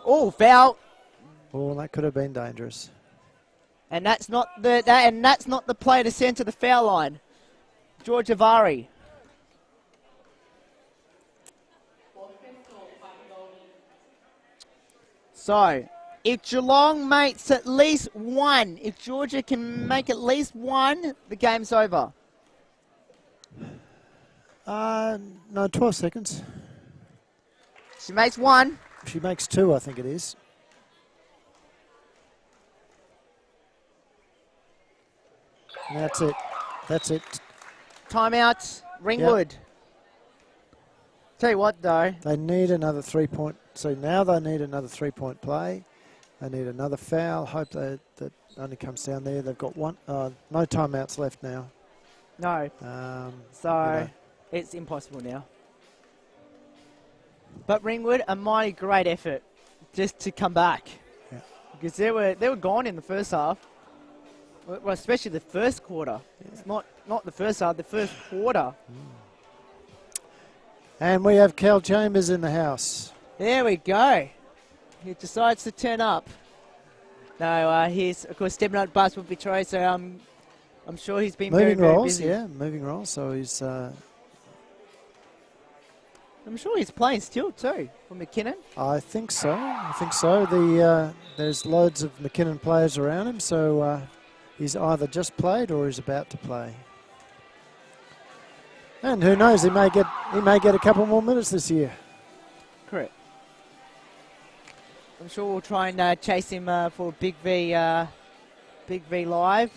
Oh, foul. oh, that could have been dangerous. And that's not the play to send to the foul line. George Avari. So, if Geelong makes at least 1, if Georgia can make at least 1, the game's over. No, 12 seconds. She makes 1. If she makes 2, I think it is. And that's it. That's it. Timeouts, Ringwood. Yep. Tell you what, though. They need another 3-point. So now they need another 3-point play. They need another foul. Hope that only comes down there. They've got one. No timeouts left now. No. It's impossible now. But Ringwood, a mighty great effort just to come back. Yeah. Because they were gone in the first half. Well, especially the first quarter. Yeah. It's not the first half, the first quarter. And we have Cal Chambers in the house. There we go. He decides to turn up. No, he's, of course, stepping out bus with Troy, so I'm sure he's been moving very roles, busy. yeah, moving roles. So he's... I'm sure he's playing still, too, for McKinnon. I think so. There's loads of McKinnon players around him, so he's either just played or he's about to play. And who knows, he may get a couple more minutes this year. Correct. I'm sure we'll try and chase him for BigV Live.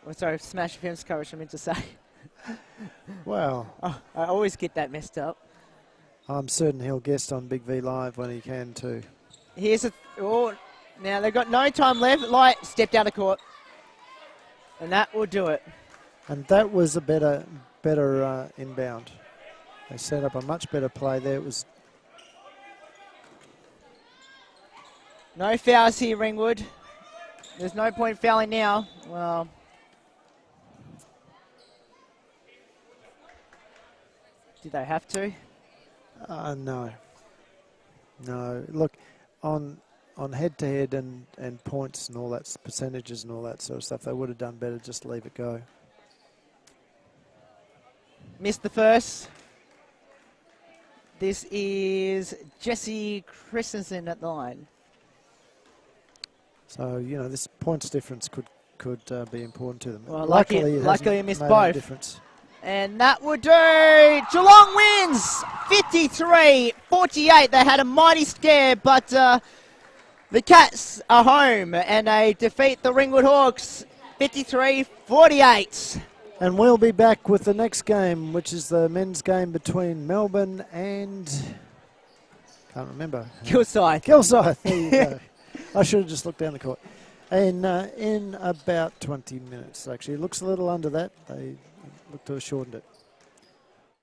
Oh, sorry, Smash FM's coverage, I meant to say. Well, oh, I always get that messed up. I'm certain he'll guest on BigV Live when he can too. Here's now they've got no time left. Light stepped out of court, and that will do it. And that was a better inbound. They set up a much better play there. It was no fouls here, Ringwood. There's no point fouling now. Well, did they have to? No. No. Look, on head-to-head and points and all that, percentages and all that sort of stuff, they would have done better just leave it go. Missed the first. This is Jesse Christensen at the line. So, you know, this points difference could be important to them. Well, luckily he missed both. Difference. And that will do. Geelong wins 53-48. They had a mighty scare, but the Cats are home and they defeat the Ringwood Hawks 53-48. And we'll be back with the next game, which is the men's game between Melbourne and... can't remember. Kilsyth. Kilsyth. There you go. I should have just looked down the court. And in about 20 minutes, actually. It looks a little under that. They look to have shortened it.